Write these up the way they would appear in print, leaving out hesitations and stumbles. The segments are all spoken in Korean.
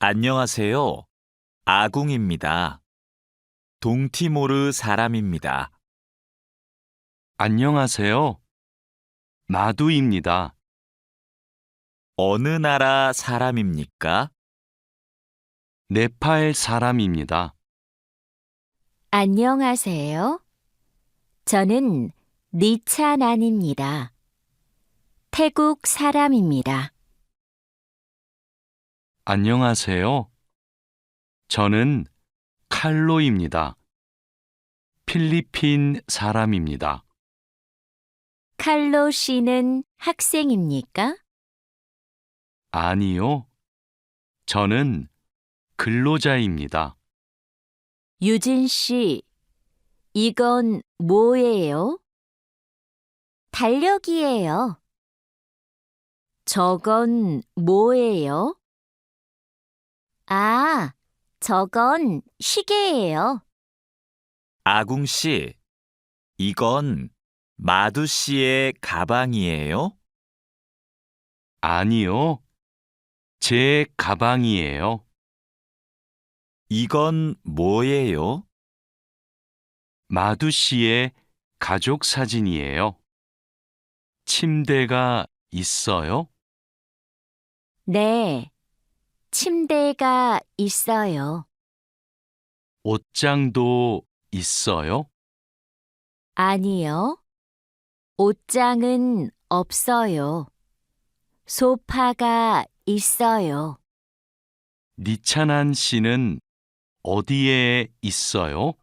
안녕하세요. 아궁입니다. 동티모르 사람입니다. 안녕하세요. 마두입니다. 어느 나라 사람입니까? 네팔 사람입니다. 안녕하세요. 저는 니찬안입니다. 태국 사람입니다. 안녕하세요. 저는 칼로입니다. 필리핀 사람입니다. 칼로 씨는 학생입니까? 아니요. 저는 근로자입니다. 유진 씨, 이건 뭐예요? 달력이에요. 저건 뭐예요? 아, 저건 시계예요. 아궁 씨, 이건 마두 씨의 가방이에요? 아니요. 제 가방이에요. 이건 뭐예요? 마두 씨의 가족 사진이에요. 침대가 있어요? 네, 침대가 있어요. 옷장도 있어요? 아니요, 옷장은 없어요. 소파가 있어요. 니찬한 씨는 어디에 있어요?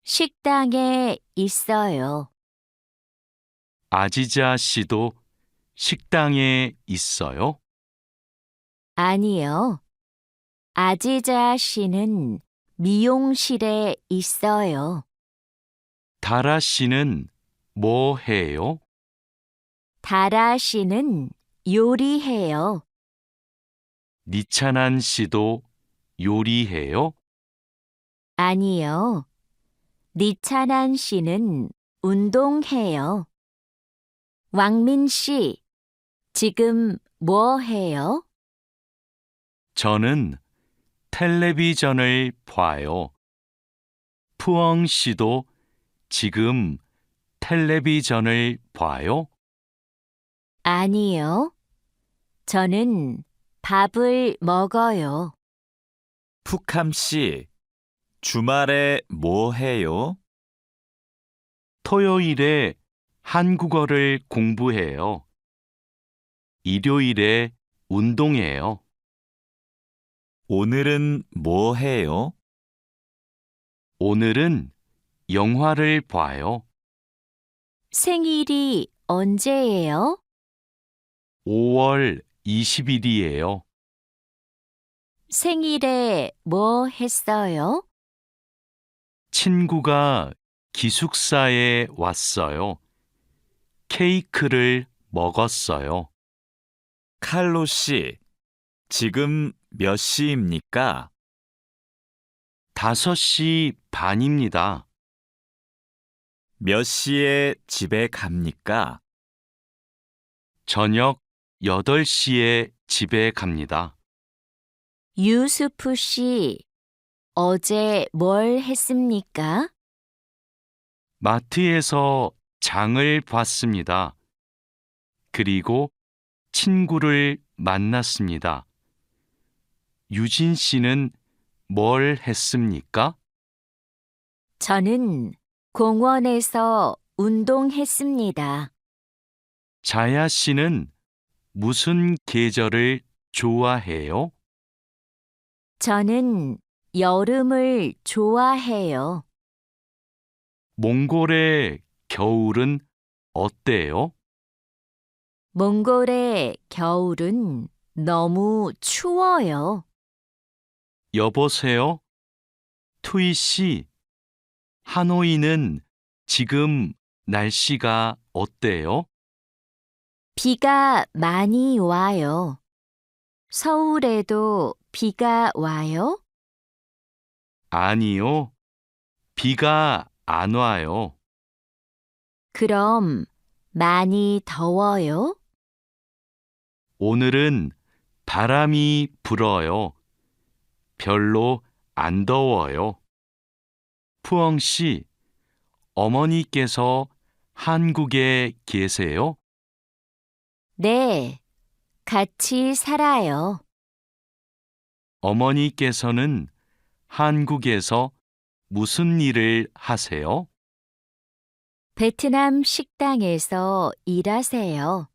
식당에 있어요. 아지자 씨도 식당에 있어요? 아니요, 아지자 씨는 미용실에 있어요. 다라 씨는 뭐 해요? 다라 씨는 요리해요. 니찬한 씨도 요리해요? 아니요, 니찬한 씨는 운동해요. 왕민 씨, 지금 뭐 해요? 저는 텔레비전을 봐요. 푸엉 씨도 지금 텔레비전을 봐요? 아니요, 저는 밥을 먹어요. 푸캄 씨, 주말에 뭐 해요? 토요일에 한국어를 공부해요. 일요일에 운동해요. 오늘은 뭐 해요? 오늘은 영화를 봐요. 생일이 언제예요? 5월 20일이에요. 생일에 뭐 했어요? 친구가 기숙사에 왔어요. 케이크를 먹었어요. 칼로 씨, 지금 몇 시입니까? 5시 반입니다. 몇 시에 집에 갑니까? 저녁 8시에 집에 갑니다. 유수프 씨, 어제 뭘 했습니까? 마트에서 장을 봤습니다. 그리고 친구를 만났습니다. 유진 씨는 뭘 했습니까? 저는 공원에서 운동했습니다. 자야 씨는 무슨 계절을 좋아해요? 저는 여름을 좋아해요. 몽골의 겨울은 어때요? 몽골의 겨울은 너무 추워요. 여보세요? 투이 씨, 하노이는 지금 날씨가 어때요? 비가 많이 와요. 서울에도 비가 와요? 아니요. 비가 안 와요. 그럼 많이 더워요? 오늘은 바람이 불어요. 별로 안 더워요. 푸엉 씨, 어머니께서 한국에 계세요? 네, 같이 살아요. 어머니께서는 한국에서 무슨 일을 하세요? 베트남 식당에서 일하세요.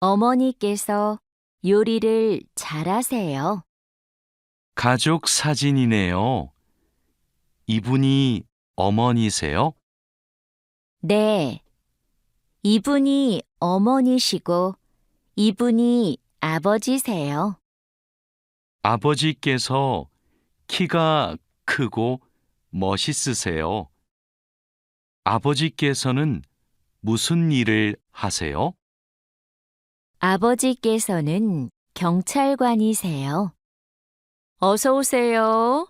어머니께서 요리를 잘하세요. 가족 사진이네요. 이분이 어머니세요? 네, 이분이 어머니시고 이분이 아버지세요. 아버지께서 키가 크고 멋있으세요. 아버지께서는 무슨 일을 하세요? 아버지께서는 경찰관이세요. 어서 오세요.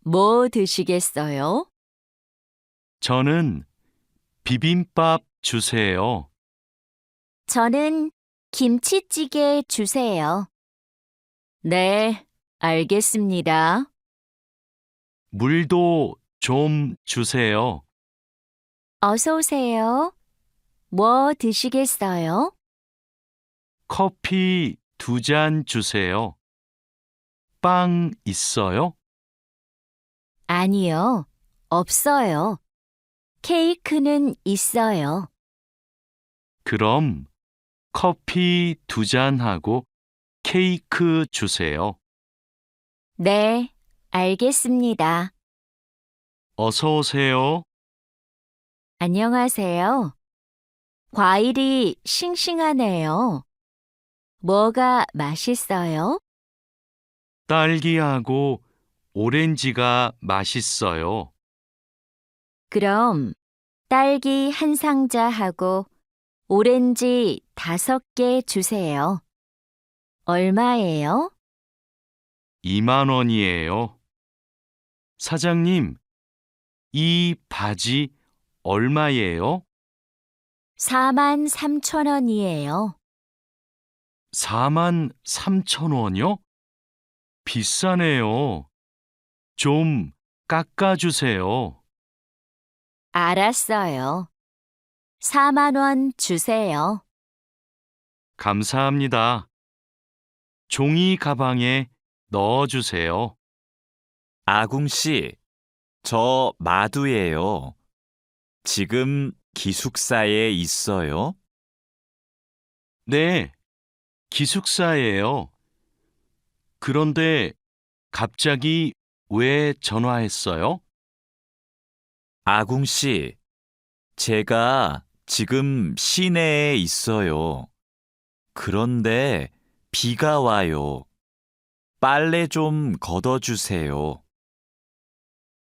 뭐 드시겠어요? 저는 비빔밥 주세요. 저는 김치찌개 주세요. 네, 알겠습니다. 물도 좀 주세요. 어서 오세요. 뭐 드시겠어요? 커피 2잔 주세요. 빵 있어요? 아니요, 없어요. 케이크는 있어요. 그럼 커피 2잔하고 케이크 주세요. 네, 알겠습니다. 어서 오세요. 안녕하세요. 과일이 싱싱하네요. 뭐가 맛있어요? 딸기하고 오렌지가 맛있어요. 그럼 딸기 한 상자하고 오렌지 5개 주세요. 얼마예요? 2만 원이에요. 사장님, 이 바지 얼마예요? 43,000원이에요. 4만 3천 원이요? 비싸네요. 좀 깎아주세요. 알았어요. 4만 원 주세요. 감사합니다. 종이 가방에 넣어주세요. 아궁 씨, 저 마두예요. 지금 기숙사에 있어요? 네, 기숙사예요. 그런데 갑자기 왜 전화했어요? 아궁 씨, 제가 지금 시내에 있어요. 그런데 비가 와요. 빨래 좀 걷어주세요.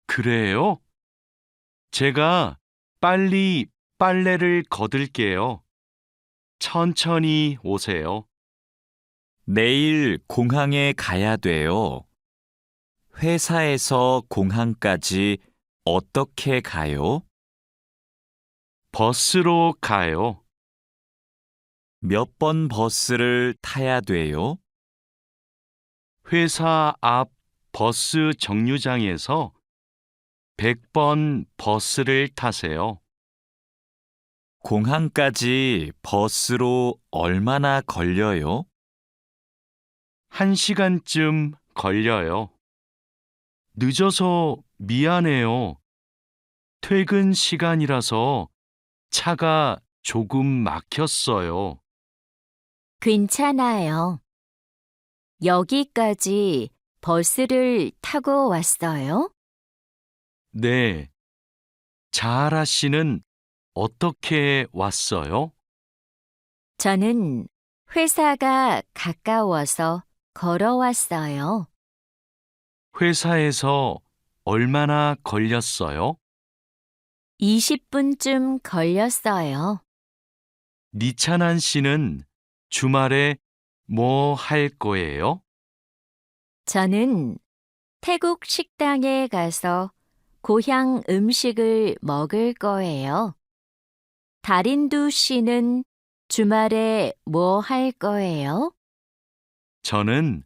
그래요? 제가 빨리 빨래를 걷을게요. 천천히 오세요. 내일 공항에 가야 돼요. 회사에서 공항까지 어떻게 가요? 버스로 가요. 몇 번 버스를 타야 돼요? 회사 앞 버스 정류장에서 100번 버스를 타세요. 공항까지 버스로 얼마나 걸려요? 1시간쯤 걸려요. 늦어서 미안해요. 퇴근 시간이라서 차가 조금 막혔어요. 괜찮아요. 여기까지 버스를 타고 왔어요? 네. 자하라 씨는 어떻게 왔어요? 저는 회사가 가까워서 걸어왔어요. 회사에서 얼마나 걸렸어요? 20분쯤 걸렸어요. 니찬한 씨는 주말에 뭐 할 거예요? 저는 태국 식당에 가서 고향 음식을 먹을 거예요. 다린두 씨는 주말에 뭐 할 거예요? 저는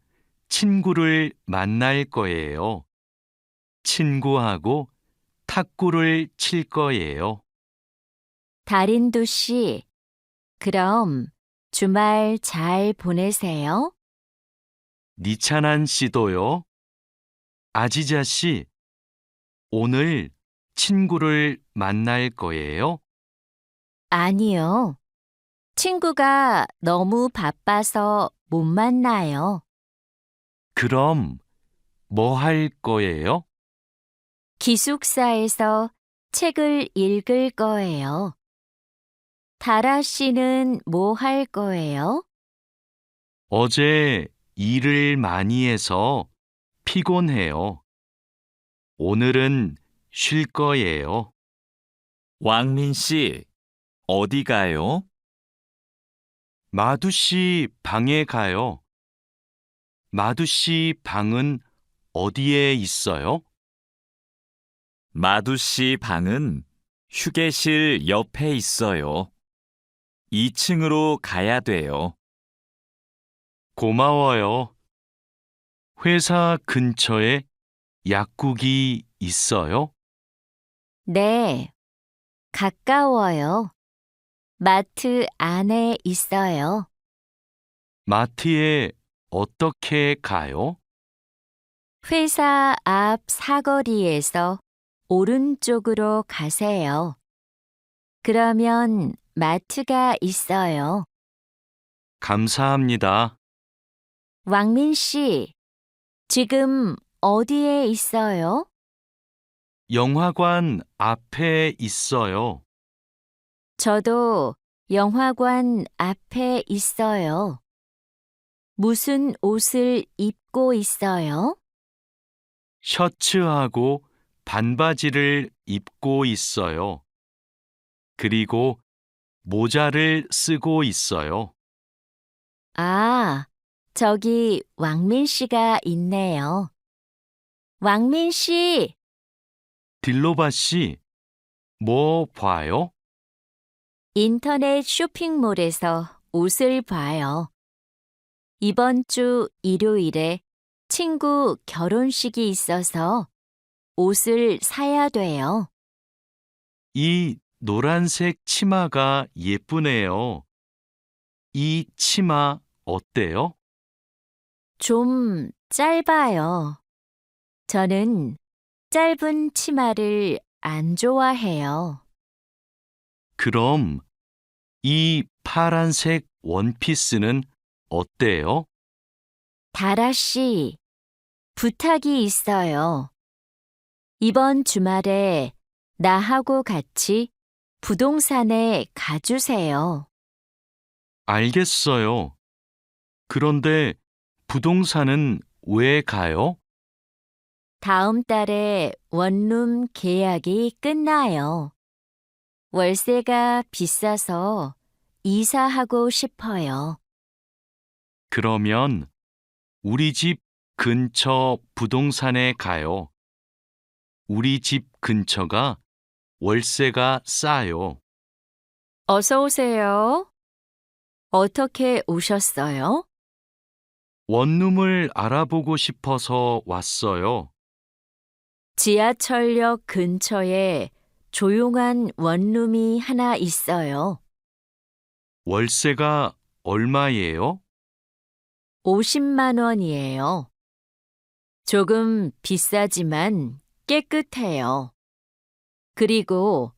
친구를 만날 거예요. 친구하고 탁구를 칠 거예요. 다린도 씨, 그럼 주말 잘 보내세요. 니찬한 씨도요. 아지자 씨, 오늘 친구를 만날 거예요? 아니요. 친구가 너무 바빠서 못 만나요. 그럼 뭐 할 거예요? 기숙사에서 책을 읽을 거예요. 다라 씨는 뭐 할 거예요? 어제 일을 많이 해서 피곤해요. 오늘은 쉴 거예요. 왕민 씨, 어디 가요? 마두 씨 방에 가요. 마두 씨 방은 어디에 있어요? 마두 씨 방은 휴게실 옆에 있어요. 2층으로 가야 돼요. 고마워요. 회사 근처에 약국이 있어요? 네, 가까워요. 마트 안에 있어요. 마트에 어떻게 가요? 회사 앞 사거리에서 오른쪽으로 가세요. 그러면 마트가 있어요. 감사합니다. 왕민 씨, 지금 어디에 있어요? 영화관 앞에 있어요. 저도 영화관 앞에 있어요. 무슨 옷을 입고 있어요? 셔츠하고 반바지를 입고 있어요. 그리고 모자를 쓰고 있어요. 아, 저기 왕민 씨가 있네요. 왕민 씨, 딜로바 씨, 뭐 봐요? 인터넷 쇼핑몰에서 옷을 봐요. 이번 주 일요일에 친구 결혼식이 있어서 옷을 사야 돼요. 이 노란색 치마가 예쁘네요. 이 치마 어때요? 좀 짧아요. 저는 짧은 치마를 안 좋아해요. 그럼 이 파란색 원피스는 어때요? 다라 씨, 부탁이 있어요. 이번 주말에 나하고 같이 부동산에 가주세요. 알겠어요. 그런데 부동산은 왜 가요? 다음 달에 원룸 계약이 끝나요. 월세가 비싸서 이사하고 싶어요. 그러면 우리 집 근처 부동산에 가요. 우리 집 근처가 월세가 싸요. 어서 오세요. 어떻게 오셨어요? 원룸을 알아보고 싶어서 왔어요. 지하철역 근처에 조용한 원룸이 하나 있어요. 월세가 얼마예요? 50만 원이에요. 조금 비싸지만 깨끗해요. 그리고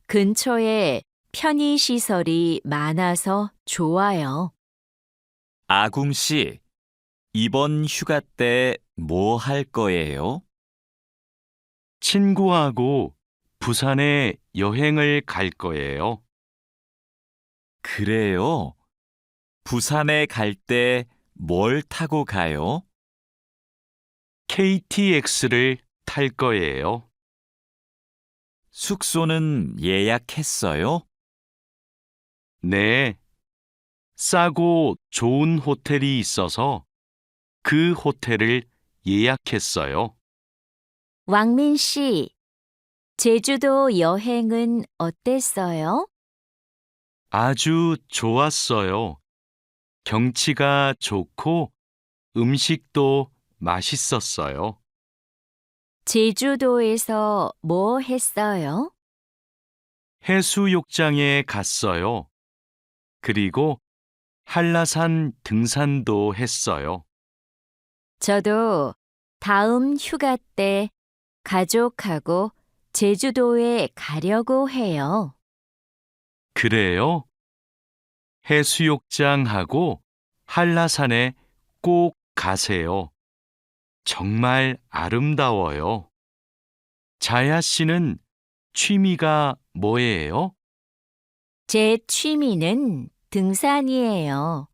근처에 편의시설이 많아서 좋아요. 아궁 씨, 이번 휴가 때 뭐 할 거예요? 친구하고 부산에 여행을 갈 거예요. 그래요. 부산에 갈 때 뭘 타고 가요? KTX를 탈 거예요. 숙소는 예약했어요? 네. 싸고 좋은 호텔이 있어서 그 호텔을 예약했어요. 왕민 씨, 제주도 여행은 어땠어요? 아주 좋았어요. 경치가 좋고 음식도 맛있었어요. 제주도에서 뭐 했어요? 해수욕장에 갔어요. 그리고 한라산 등산도 했어요. 저도 다음 휴가 때 가족하고 제주도에 가려고 해요. 그래요? 해수욕장하고 한라산에 꼭 가세요. 정말 아름다워요. 자야 씨는 취미가 뭐예요? 제 취미는 등산이에요.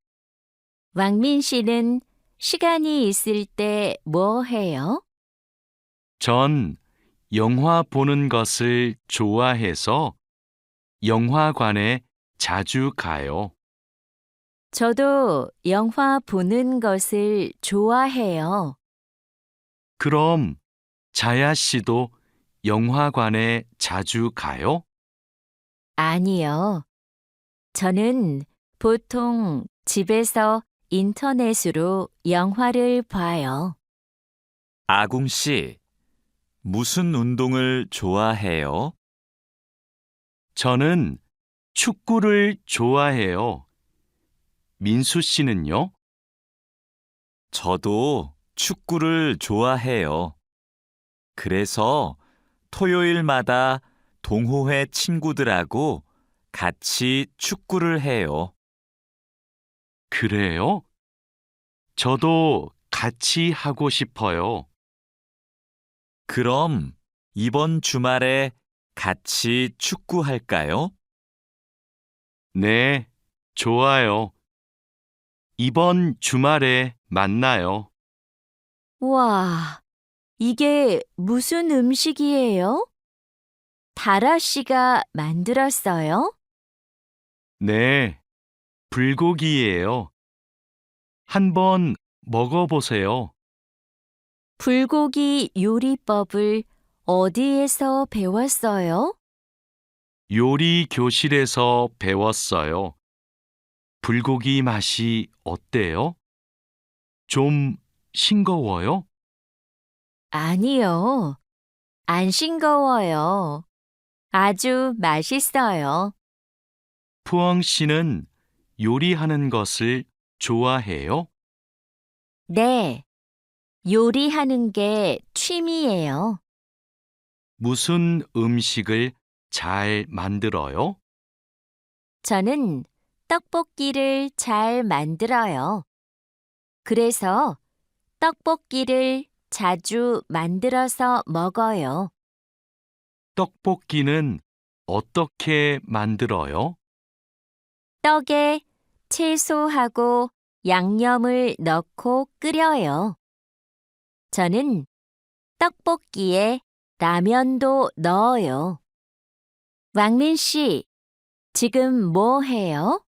왕민 씨는 시간이 있을 때 뭐 해요? 전 영화 보는 것을 좋아해서 영화관에 자주 가요. 저도 영화 보는 것을 좋아해요. 그럼 자야 씨도 영화관에 자주 가요? 아니요. 저는 보통 집에서 인터넷으로 영화를 봐요. 아궁 씨, 무슨 운동을 좋아해요? 저는 축구를 좋아해요. 민수 씨는요? 저도 축구를 좋아해요. 그래서 토요일마다 동호회 친구들하고 같이 축구를 해요. 그래요? 저도 같이 하고 싶어요. 그럼 이번 주말에 같이 축구할까요? 네, 좋아요. 이번 주말에 만나요. 와, 이게 무슨 음식이에요? 다라 씨가 만들었어요? 네, 불고기예요. 한번 먹어보세요. 불고기 요리법을 어디에서 배웠어요? 요리 교실에서 배웠어요. 불고기 맛이 어때요? 좀 싱거워요? 아니요. 안 싱거워요. 아주 맛있어요. 푸엉 씨는 요리하는 것을 좋아해요? 네, 요리하는 게 취미예요. 무슨 음식을 잘 만들어요? 저는 떡볶이를 잘 만들어요. 그래서 떡볶이를 자주 만들어서 먹어요. 떡볶이는 어떻게 만들어요? 떡에 채소하고 양념을 넣고 끓여요. 저는 떡볶이에 라면도 넣어요. 왕민 씨, 지금 뭐 해요?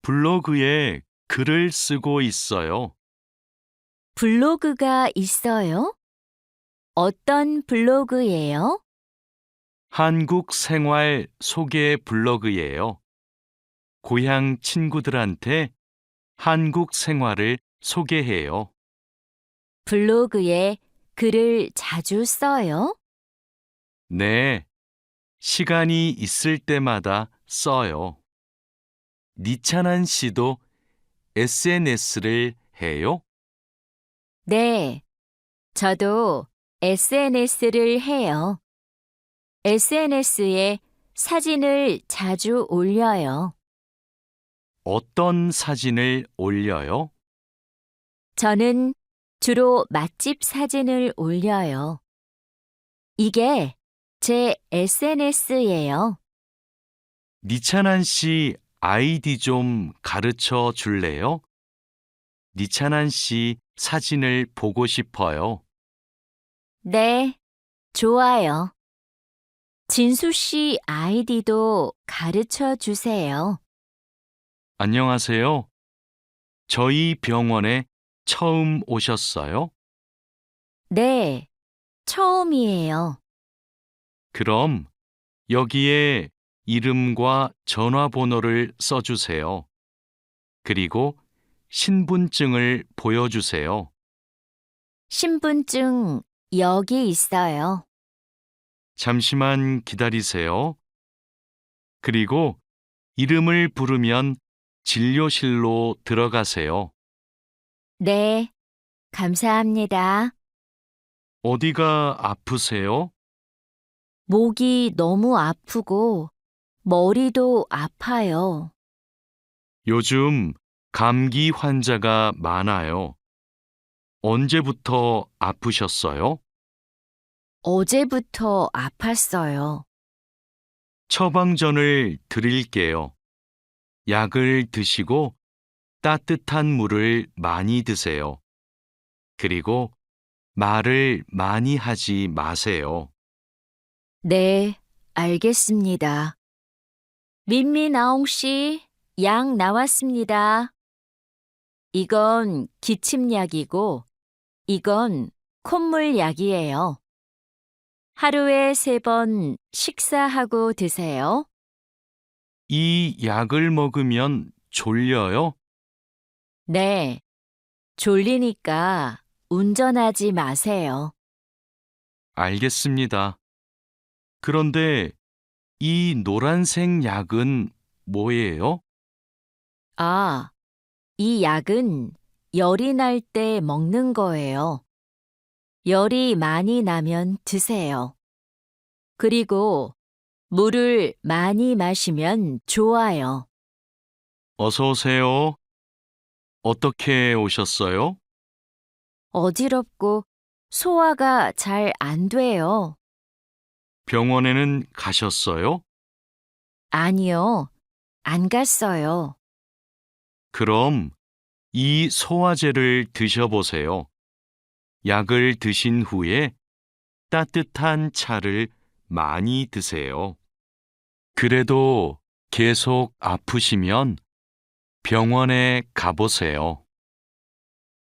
블로그에 글을 쓰고 있어요. 블로그가 있어요? 어떤 블로그예요? 한국 생활 소개 블로그예요. 고향 친구들한테 한국 생활을 소개해요. 블로그에 글을 자주 써요? 네, 시간이 있을 때마다 써요. 니찬한 씨도 SNS를 해요? 네, 저도 SNS를 해요. SNS에 사진을 자주 올려요. 어떤 사진을 올려요? 저는 주로 맛집 사진을 올려요. 이게 제 SNS예요. 니찬한 씨 아이디 좀 가르쳐 줄래요? 니찬한 씨 사진을 보고 싶어요. 네, 좋아요. 진수 씨 아이디도 가르쳐 주세요. 안녕하세요. 저희 병원에 처음 오셨어요? 네, 처음이에요. 그럼 여기에 이름과 전화번호를 써주세요. 그리고 신분증을 보여주세요. 신분증 여기 있어요. 잠시만 기다리세요. 그리고 이름을 부르면 진료실로 들어가세요. 네, 감사합니다. 어디가 아프세요? 목이 너무 아프고 머리도 아파요. 요즘 감기 환자가 많아요. 언제부터 아프셨어요? 어제부터 아팠어요. 처방전을 드릴게요. 약을 드시고 따뜻한 물을 많이 드세요. 그리고 말을 많이 하지 마세요. 네, 알겠습니다. 민미나옹 씨, 약 나왔습니다. 이건 기침약이고, 이건 콧물약이에요. 하루에 3번 식사하고 드세요. 이 약을 먹으면 졸려요? 네, 졸리니까 운전하지 마세요. 알겠습니다. 그런데 이 노란색 약은 뭐예요? 아, 이 약은 열이 날 때 먹는 거예요. 열이 많이 나면 드세요. 그리고 물을 많이 마시면 좋아요. 어서 오세요. 어떻게 오셨어요? 어지럽고 소화가 잘 안 돼요. 병원에는 가셨어요? 아니요, 안 갔어요. 그럼 이 소화제를 드셔보세요. 약을 드신 후에 따뜻한 차를 많이 드세요. 그래도 계속 아프시면 병원에 가보세요.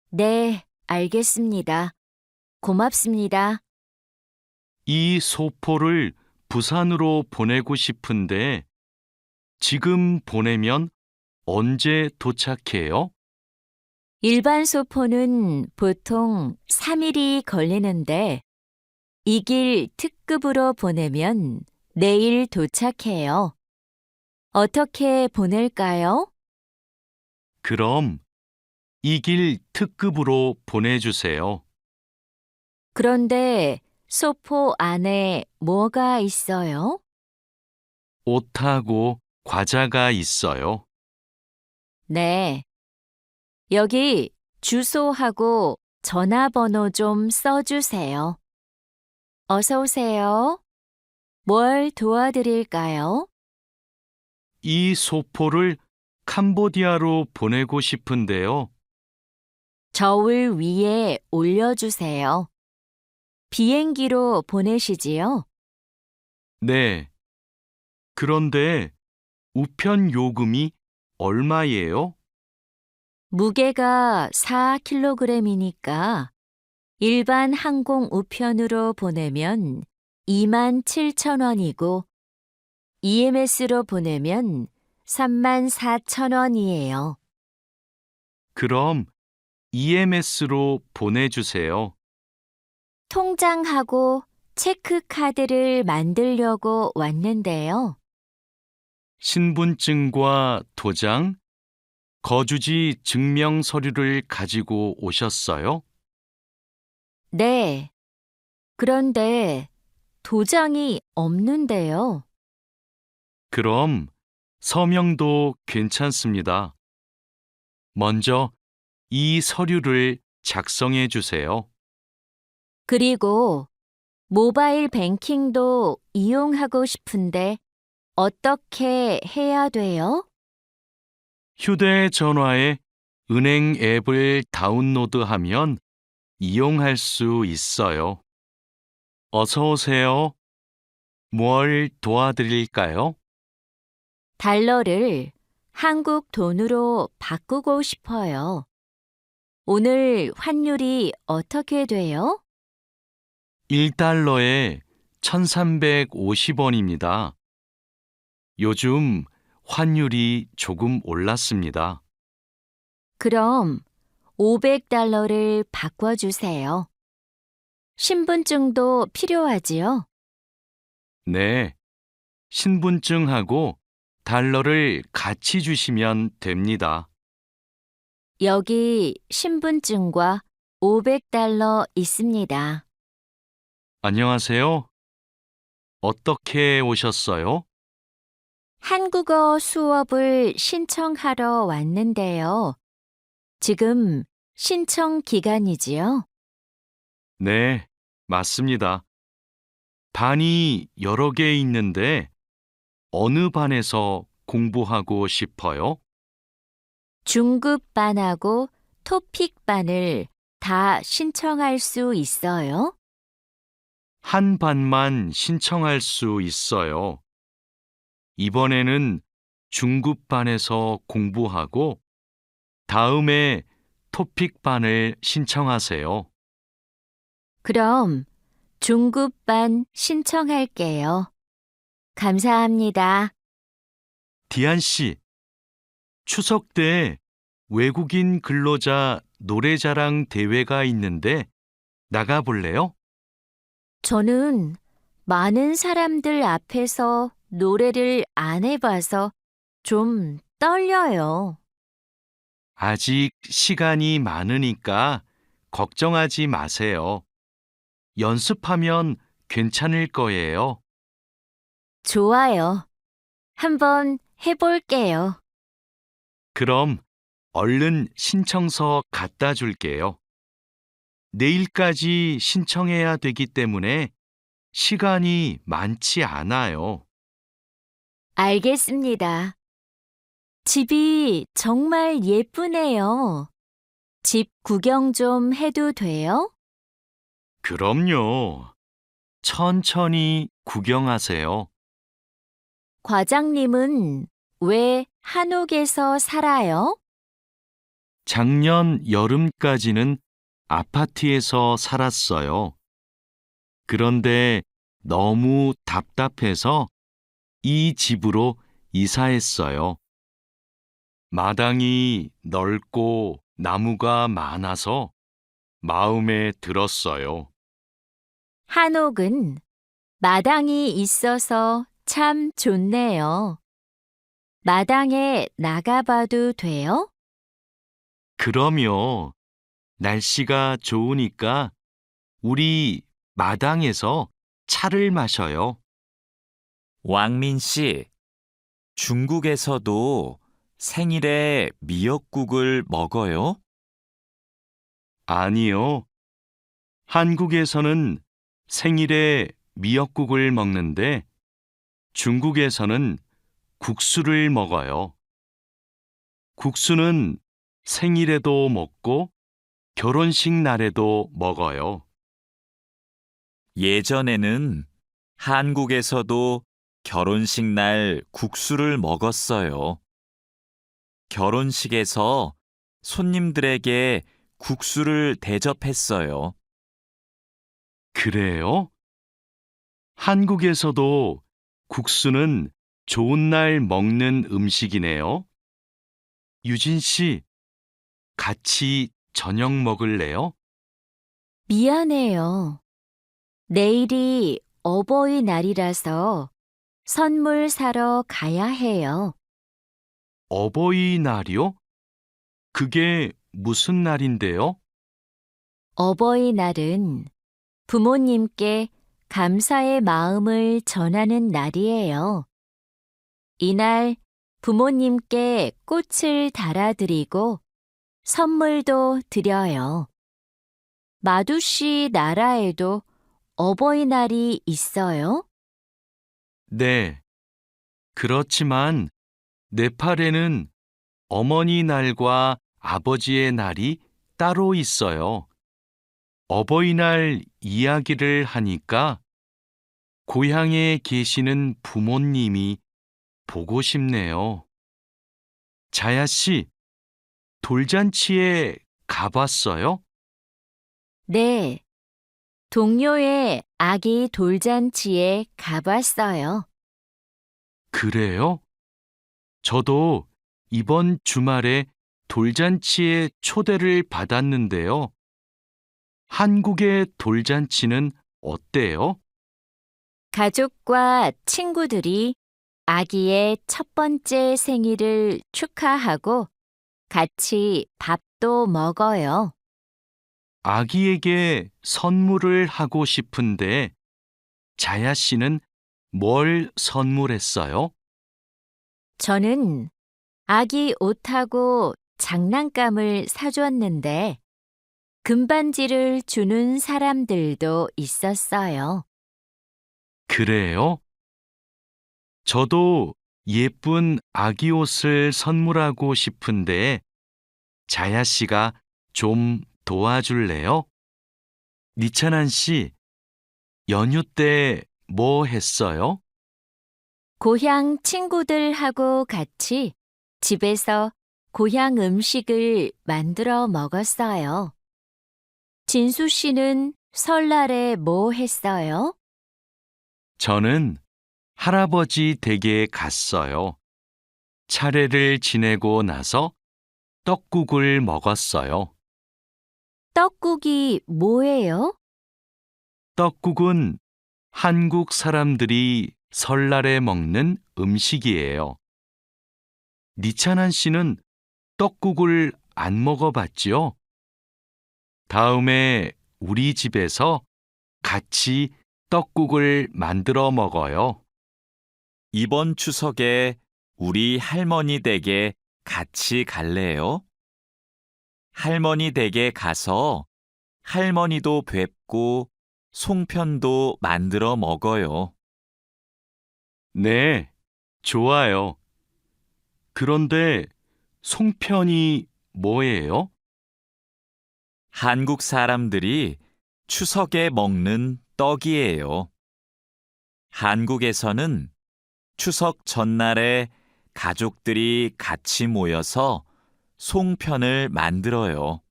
네, 알겠습니다. 고맙습니다. 이 소포를 부산으로 보내고 싶은데 지금 보내면 언제 도착해요? 일반 소포는 보통 3일이 걸리는데 이 길 특급으로 보내면 내일 도착해요. 어떻게 보낼까요? 그럼 이 길 특급으로 보내주세요. 그런데 소포 안에 뭐가 있어요? 옷하고 과자가 있어요. 네. 여기 주소하고 전화번호 좀 써주세요. 어서 오세요. 뭘 도와드릴까요? 이 소포를 캄보디아로 보내고 싶은데요. 저울 위에 올려주세요. 비행기로 보내시지요? 네. 그런데 우편 요금이 얼마예요? 무게가 4kg이니까 일반 항공 우편으로 보내면 27,000원이고 EMS로 보내면 34,000원이에요. 그럼 EMS로 보내주세요. 통장하고 체크카드를 만들려고 왔는데요. 신분증과 도장, 거주지 증명 서류를 가지고 오셨어요? 네. 그런데 도장이 없는데요. 그럼 서명도 괜찮습니다. 먼저 이 서류를 작성해 주세요. 그리고 모바일 뱅킹도 이용하고 싶은데 어떻게 해야 돼요? 휴대전화에 은행 앱을 다운로드하면 이용할 수 있어요. 어서 오세요. 뭘 도와드릴까요? 달러를 한국 돈으로 바꾸고 싶어요. 오늘 환율이 어떻게 돼요? 1달러에 1,350원입니다. 요즘 환율이 조금 올랐습니다. 그럼 $500를 바꿔주세요. 신분증도 필요하지요? 네, 신분증하고 달러를 같이 주시면 됩니다. 여기 신분증과 $500 있습니다. 안녕하세요. 어떻게 오셨어요? 한국어 수업을 신청하러 왔는데요. 지금 신청 기간이지요? 네, 맞습니다. 반이 여러 개 있는데 어느 반에서 공부하고 싶어요? 중급반하고 토픽반을 다 신청할 수 있어요? 한 반만 신청할 수 있어요. 이번에는 중급반에서 공부하고 다음에 토픽반을 신청하세요. 그럼 중급반 신청할게요. 감사합니다. 디안 씨, 추석 때 외국인 근로자 노래자랑 대회가 있는데 나가 볼래요? 저는 많은 사람들 앞에서 노래를 안 해봐서 좀 떨려요. 아직 시간이 많으니까 걱정하지 마세요. 연습하면 괜찮을 거예요. 좋아요. 한번 해볼게요. 그럼 얼른 신청서 갖다 줄게요. 내일까지 신청해야 되기 때문에 시간이 많지 않아요. 알겠습니다. 집이 정말 예쁘네요. 집 구경 좀 해도 돼요? 그럼요. 천천히 구경하세요. 과장님은 왜 한옥에서 살아요? 작년 여름까지는 아파트에서 살았어요. 그런데 너무 답답해서 이 집으로 이사했어요. 마당이 넓고 나무가 많아서 마음에 들었어요. 한옥은 마당이 있어서 참 좋네요. 마당에 나가봐도 돼요? 그럼요. 날씨가 좋으니까 우리 마당에서 차를 마셔요. 왕민 씨, 중국에서도 생일에 미역국을 먹어요? 아니요. 한국에서는 생일에 미역국을 먹는데 중국에서는 국수를 먹어요. 국수는 생일에도 먹고 결혼식 날에도 먹어요. 예전에는 한국에서도 결혼식 날 국수를 먹었어요. 결혼식에서 손님들에게 국수를 대접했어요. 그래요? 한국에서도 국수는 좋은 날 먹는 음식이네요. 유진 씨, 같이 저녁 먹을래요? 미안해요. 내일이 어버이날이라서 선물 사러 가야 해요. 어버이날이요? 그게 무슨 날인데요? 어버이날은 부모님께 감사의 마음을 전하는 날이에요. 이날 부모님께 꽃을 달아드리고 선물도 드려요. 마두 씨 나라에도 어버이날이 있어요? 네. 그렇지만 네팔에는 어머니 날과 아버지의 날이 따로 있어요. 어버이날 이야기를 하니까 고향에 계시는 부모님이 보고 싶네요. 자야 씨, 돌잔치에 가봤어요? 네. 동료의 아기 돌잔치에 가봤어요. 그래요? 저도 이번 주말에 돌잔치에 초대를 받았는데요. 한국의 돌잔치는 어때요? 가족과 친구들이 아기의 첫 번째 생일을 축하하고 같이 밥도 먹어요. 아기에게 선물을 하고 싶은데 자야 씨는 뭘 선물했어요? 저는 아기 옷하고 장난감을 사줬는데 금반지를 주는 사람들도 있었어요. 그래요? 저도 예쁜 아기 옷을 선물하고 싶은데 자야 씨가 좀 도와줄래요? 니찬한 씨, 연휴 때 뭐 했어요? 고향 친구들하고 같이 집에서 고향 음식을 만들어 먹었어요. 진수 씨는 설날에 뭐 했어요? 저는 할아버지 댁에 갔어요. 차례를 지내고 나서 떡국을 먹었어요. 떡국이 뭐예요? 떡국은 한국 사람들이 설날에 먹는 음식이에요. 니찬한 씨는 떡국을 안 먹어봤지요? 다음에 우리 집에서 같이 떡국을 만들어 먹어요. 이번 추석에 우리 할머니 댁에 같이 갈래요? 할머니 댁에 가서 할머니도 뵙고 송편도 만들어 먹어요. 네, 좋아요. 그런데 송편이 뭐예요? 한국 사람들이 추석에 먹는 떡이에요. 한국에서는 추석 전날에 가족들이 같이 모여서 송편을 만들어요.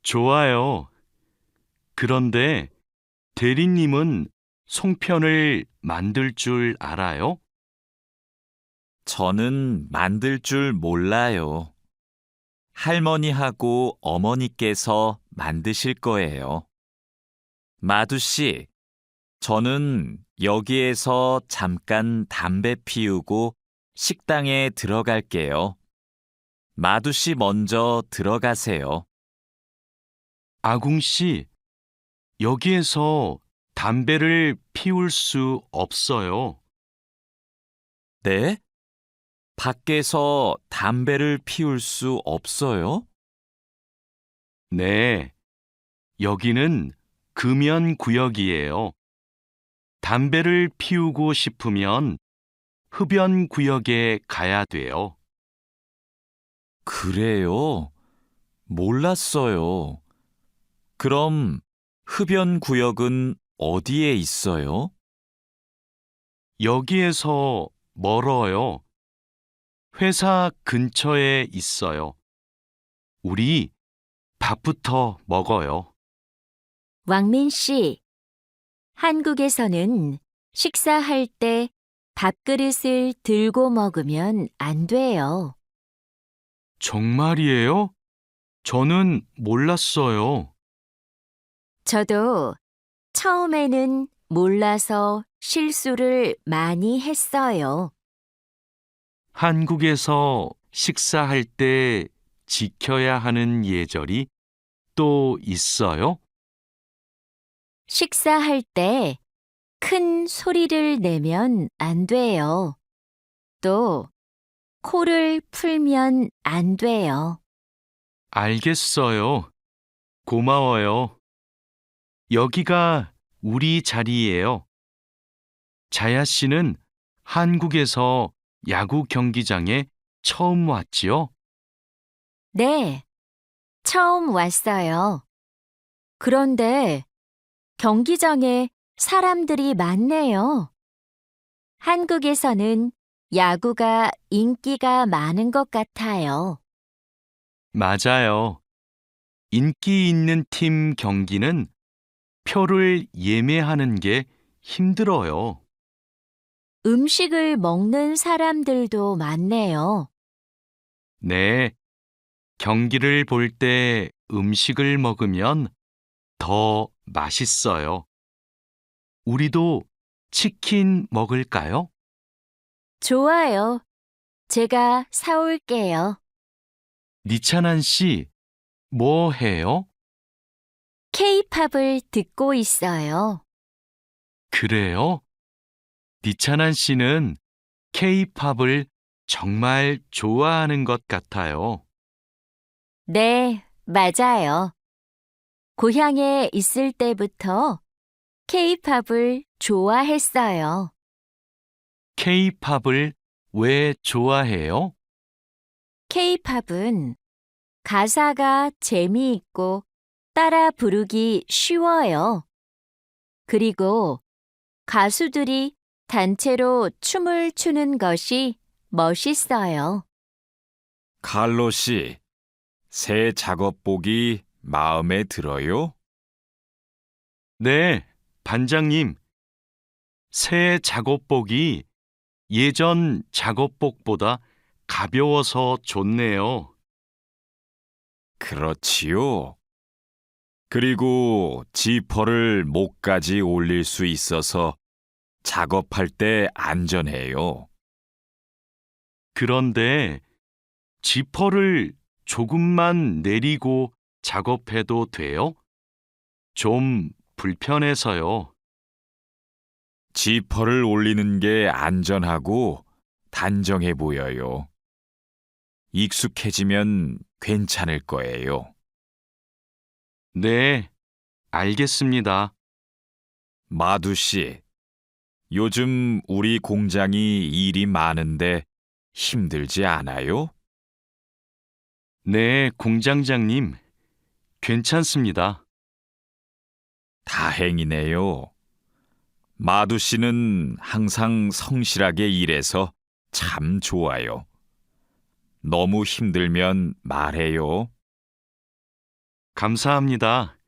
좋아요. 그런데 대리님은 송편을 만들 줄 알아요? 저는 만들 줄 몰라요. 할머니하고 어머니께서 만드실 거예요. 마두 씨, 저는 여기에서 잠깐 담배 피우고 식당에 들어갈게요. 마두 씨 먼저 들어가세요. 아궁 씨, 여기에서 담배를 피울 수 없어요. 네? 밖에서 담배를 피울 수 없어요? 네, 여기는 금연 구역이에요. 담배를 피우고 싶으면 흡연 구역에 가야 돼요. 그래요? 몰랐어요. 그럼 흡연 구역은 어디에 있어요? 여기에서 멀어요. 회사 근처에 있어요. 우리 밥부터 먹어요. 왕민 씨, 한국에서는 식사할 때 밥그릇을 들고 먹으면 안 돼요. 정말이에요? 저는 몰랐어요. 저도 처음에는 몰라서 실수를 많이 했어요. 한국에서 식사할 때 지켜야 하는 예절이 또 있어요? 식사할 때 큰 소리를 내면 안 돼요. 또 코를 풀면 안 돼요. 알겠어요. 고마워요. 여기가 우리 자리예요. 자야 씨는 한국에서 야구 경기장에 처음 왔지요? 네, 처음 왔어요. 그런데 경기장에 사람들이 많네요. 한국에서는 야구가 인기가 많은 것 같아요. 맞아요. 인기 있는 팀 경기는 표를 예매하는 게 힘들어요. 음식을 먹는 사람들도 많네요. 네, 경기를 볼 때 음식을 먹으면 더 맛있어요. 우리도 치킨 먹을까요? 좋아요. 제가 사올게요. 니찬한 씨, 뭐 해요? K-팝을 듣고 있어요. 그래요? 니찬한 씨는 K-팝을 정말 좋아하는 것 같아요. 네, 맞아요. 고향에 있을 때부터 K-팝을 좋아했어요. K-팝을 왜 좋아해요? K-팝은 가사가 재미있고 따라 부르기 쉬워요. 그리고 가수들이 단체로 춤을 추는 것이 멋있어요. 칼로 씨, 새 작업복이 마음에 들어요? 네, 반장님. 새 작업복이 예전 작업복보다 가벼워서 좋네요. 그렇지요. 그리고 지퍼를 목까지 올릴 수 있어서 작업할 때 안전해요. 그런데 지퍼를 조금만 내리고 작업해도 돼요? 좀 불편해서요. 지퍼를 올리는 게 안전하고 단정해 보여요. 익숙해지면 괜찮을 거예요. 네, 알겠습니다. 마두 씨, 요즘 우리 공장이 일이 많은데 힘들지 않아요? 네, 공장장님. 괜찮습니다. 다행이네요. 마두 씨는 항상 성실하게 일해서 참 좋아요. 너무 힘들면 말해요. 감사합니다.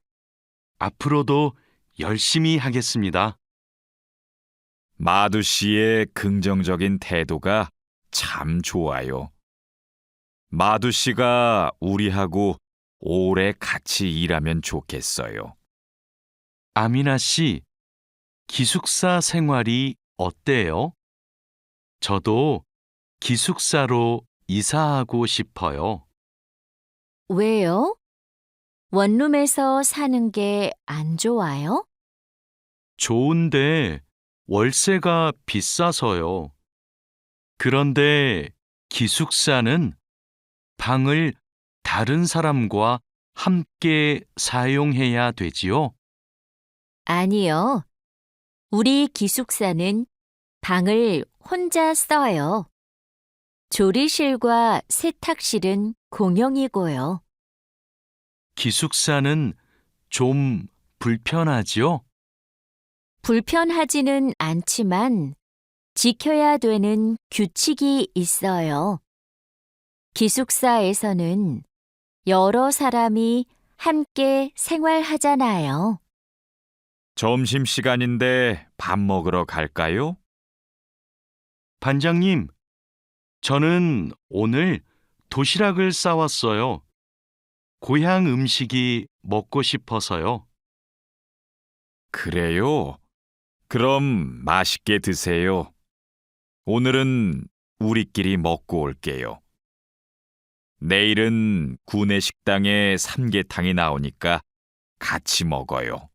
앞으로도 열심히 하겠습니다. 마두 씨의 긍정적인 태도가 참 좋아요. 마두 씨가 우리하고 오래 같이 일하면 좋겠어요. 아미나 씨, 기숙사 생활이 어때요? 저도 기숙사로 이사하고 싶어요. 왜요? 원룸에서 사는 게 안 좋아요? 좋은데 월세가 비싸서요. 그런데 기숙사는 방을 다른 사람과 함께 사용해야 되지요? 아니요. 우리 기숙사는 방을 혼자 써요. 조리실과 세탁실은 공용이고요. 기숙사는 좀 불편하지요? 불편하지는 않지만 지켜야 되는 규칙이 있어요. 기숙사에서는 여러 사람이 함께 생활하잖아요. 점심시간인데 밥 먹으러 갈까요? 반장님, 저는 오늘 도시락을 싸왔어요. 고향 음식이 먹고 싶어서요. 그래요. 그럼 맛있게 드세요. 오늘은 우리끼리 먹고 올게요. 내일은 구내 식당에 삼계탕이 나오니까 같이 먹어요.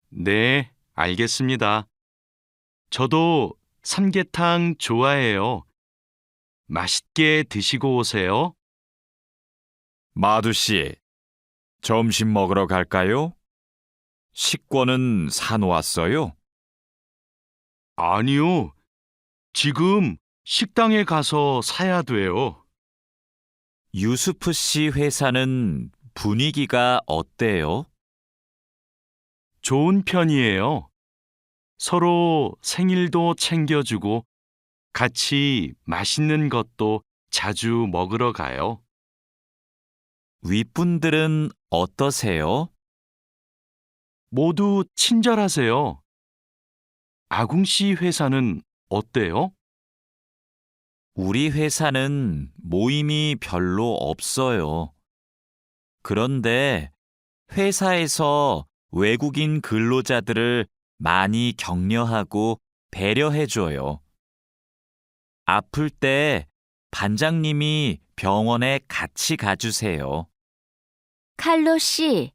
네, 알겠습니다. 저도 삼계탕 좋아해요. 맛있게 드시고 오세요. 마두 씨, 점심 먹으러 갈까요? 식권은 사놓았어요? 아니요, 지금 식당에 가서 사야 돼요. 유수프 씨 회사는 분위기가 어때요? 좋은 편이에요. 서로 생일도 챙겨주고 같이 맛있는 것도 자주 먹으러 가요. 윗분들은 어떠세요? 모두 친절하세요. 아궁 씨 회사는 어때요? 우리 회사는 모임이 별로 없어요. 그런데 회사에서 외국인 근로자들을 많이 격려하고 배려해줘요. 아플 때 반장님이 병원에 같이 가주세요. 칼로 씨,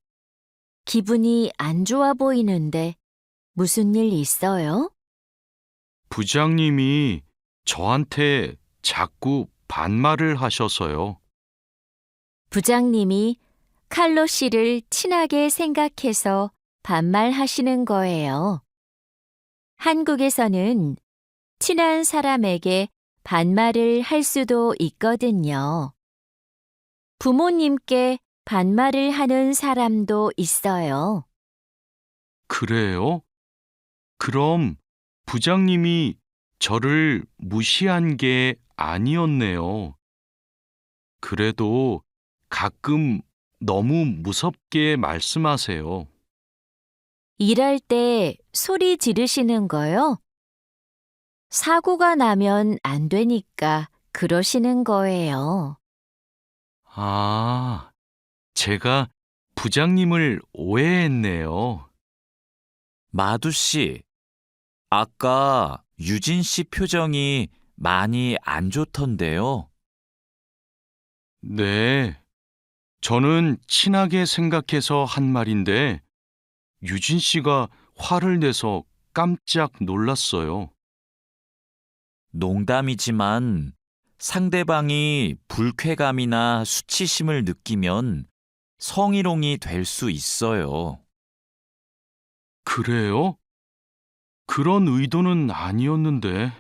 기분이 안 좋아 보이는데 무슨 일 있어요? 부장님이 저한테 자꾸 반말을 하셔서요. 부장님이 칼로 씨를 친하게 생각해서 반말하시는 거예요. 한국에서는 친한 사람에게 반말을 할 수도 있거든요. 부모님께 반말을 하는 사람도 있어요. 그래요? 그럼 부장님이 저를 무시한 게 아니었네요. 그래도 가끔 너무 무섭게 말씀하세요. 일할 때 소리 지르시는 거요? 사고가 나면 안 되니까 그러시는 거예요. 아, 제가 부장님을 오해했네요. 마두 씨, 아까 유진 씨 표정이 많이 안 좋던데요. 네, 저는 친하게 생각해서 한 말인데 유진 씨가 화를 내서 깜짝 놀랐어요. 농담이지만 상대방이 불쾌감이나 수치심을 느끼면 성희롱이 될 수 있어요. 그래요? 그런 의도는 아니었는데.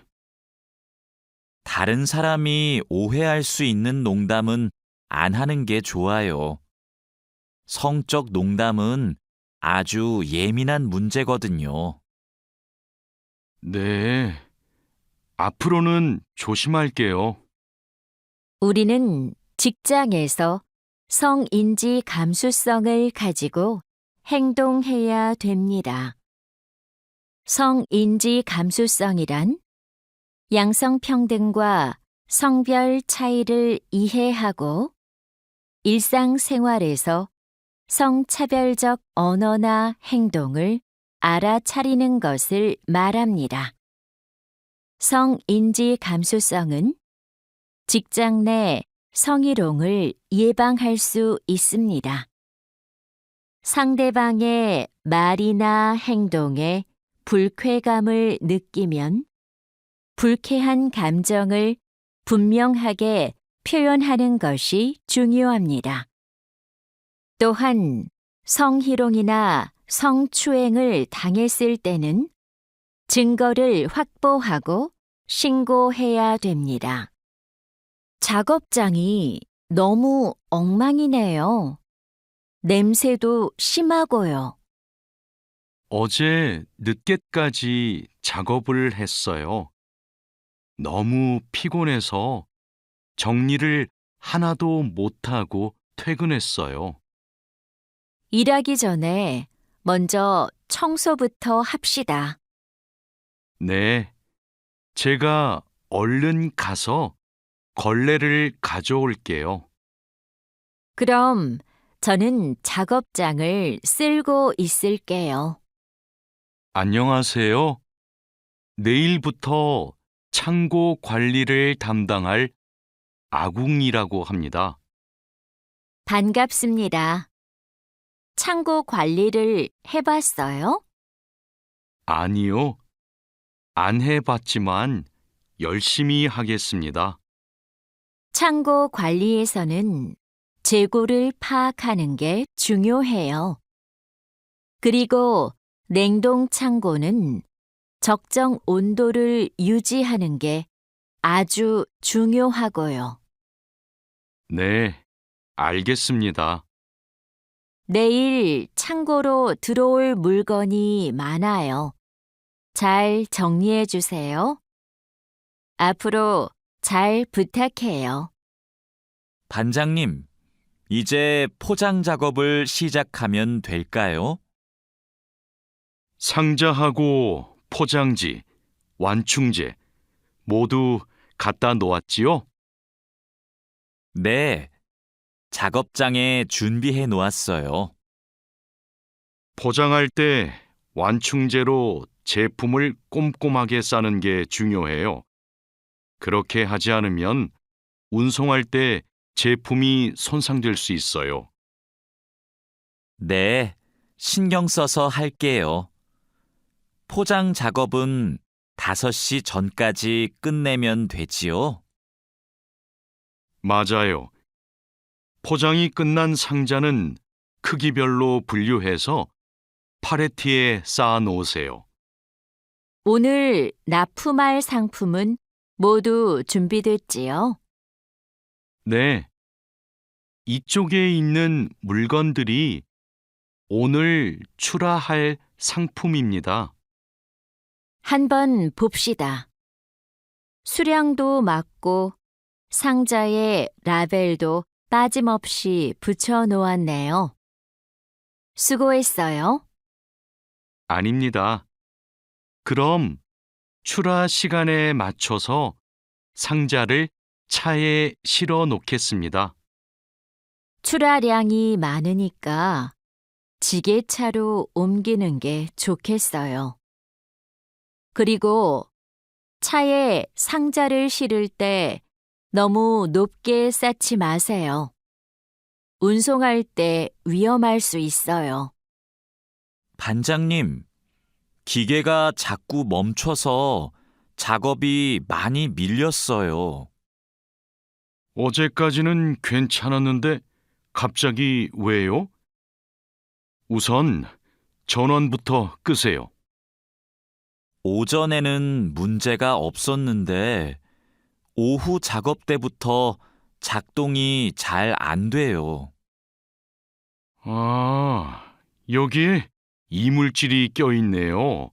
다른 사람이 오해할 수 있는 농담은 안 하는 게 좋아요. 성적 농담은 아주 예민한 문제거든요. 네, 앞으로는 조심할게요. 우리는 직장에서 성인지 감수성을 가지고 행동해야 됩니다. 성인지 감수성이란 양성평등과 성별 차이를 이해하고 일상생활에서 성차별적 언어나 행동을 알아차리는 것을 말합니다. 성인지 감수성은 직장 내 성희롱을 예방할 수 있습니다. 상대방의 말이나 행동에 불쾌감을 느끼면 불쾌한 감정을 분명하게 표현하는 것이 중요합니다. 또한 성희롱이나 성추행을 당했을 때는 증거를 확보하고 신고해야 됩니다. 작업장이 너무 엉망이네요. 냄새도 심하고요. 어제 늦게까지 작업을 했어요. 너무 피곤해서 정리를 하나도 못하고 퇴근했어요. 일하기 전에 먼저 청소부터 합시다. 네, 제가 얼른 가서 걸레를 가져올게요. 그럼 저는 작업장을 쓸고 있을게요. 안녕하세요. 내일부터 창고 관리를 담당할 아궁이라고 합니다. 반갑습니다. 창고 관리를 해봤어요? 아니요, 안 해봤지만 열심히 하겠습니다. 창고 관리에서는 재고를 파악하는 게 중요해요. 그리고 냉동 창고는 적정 온도를 유지하는 게 아주 중요하고요. 네, 알겠습니다. 내일 창고로 들어올 물건이 많아요. 잘 정리해 주세요. 앞으로 잘 부탁해요. 반장님, 이제 포장 작업을 시작하면 될까요? 상자하고 포장지, 완충제 모두 갖다 놓았지요? 네, 작업장에 준비해 놓았어요. 포장할 때 완충제로 제품을 꼼꼼하게 싸는 게 중요해요. 그렇게 하지 않으면 운송할 때 제품이 손상될 수 있어요. 네, 신경 써서 할게요. 포장 작업은 5시 전까지 끝내면 되지요? 맞아요. 포장이 끝난 상자는 크기별로 분류해서 팔레트에 쌓아 놓으세요. 오늘 납품할 상품은 모두 준비됐지요? 네. 이쪽에 있는 물건들이 오늘 출하할 상품입니다. 한번 봅시다. 수량도 맞고 상자에 라벨도 빠짐없이 붙여 놓았네요. 수고했어요. 아닙니다. 그럼 출하 시간에 맞춰서 상자를 차에 실어 놓겠습니다. 출하량이 많으니까 지게차로 옮기는 게 좋겠어요. 그리고 차에 상자를 실을 때 너무 높게 쌓지 마세요. 운송할 때 위험할 수 있어요. 반장님, 기계가 자꾸 멈춰서 작업이 많이 밀렸어요. 어제까지는 괜찮았는데 갑자기 왜요? 우선 전원부터 끄세요. 오전에는 문제가 없었는데 오후 작업 때부터 작동이 잘 안 돼요. 아, 여기에 이물질이 껴있네요.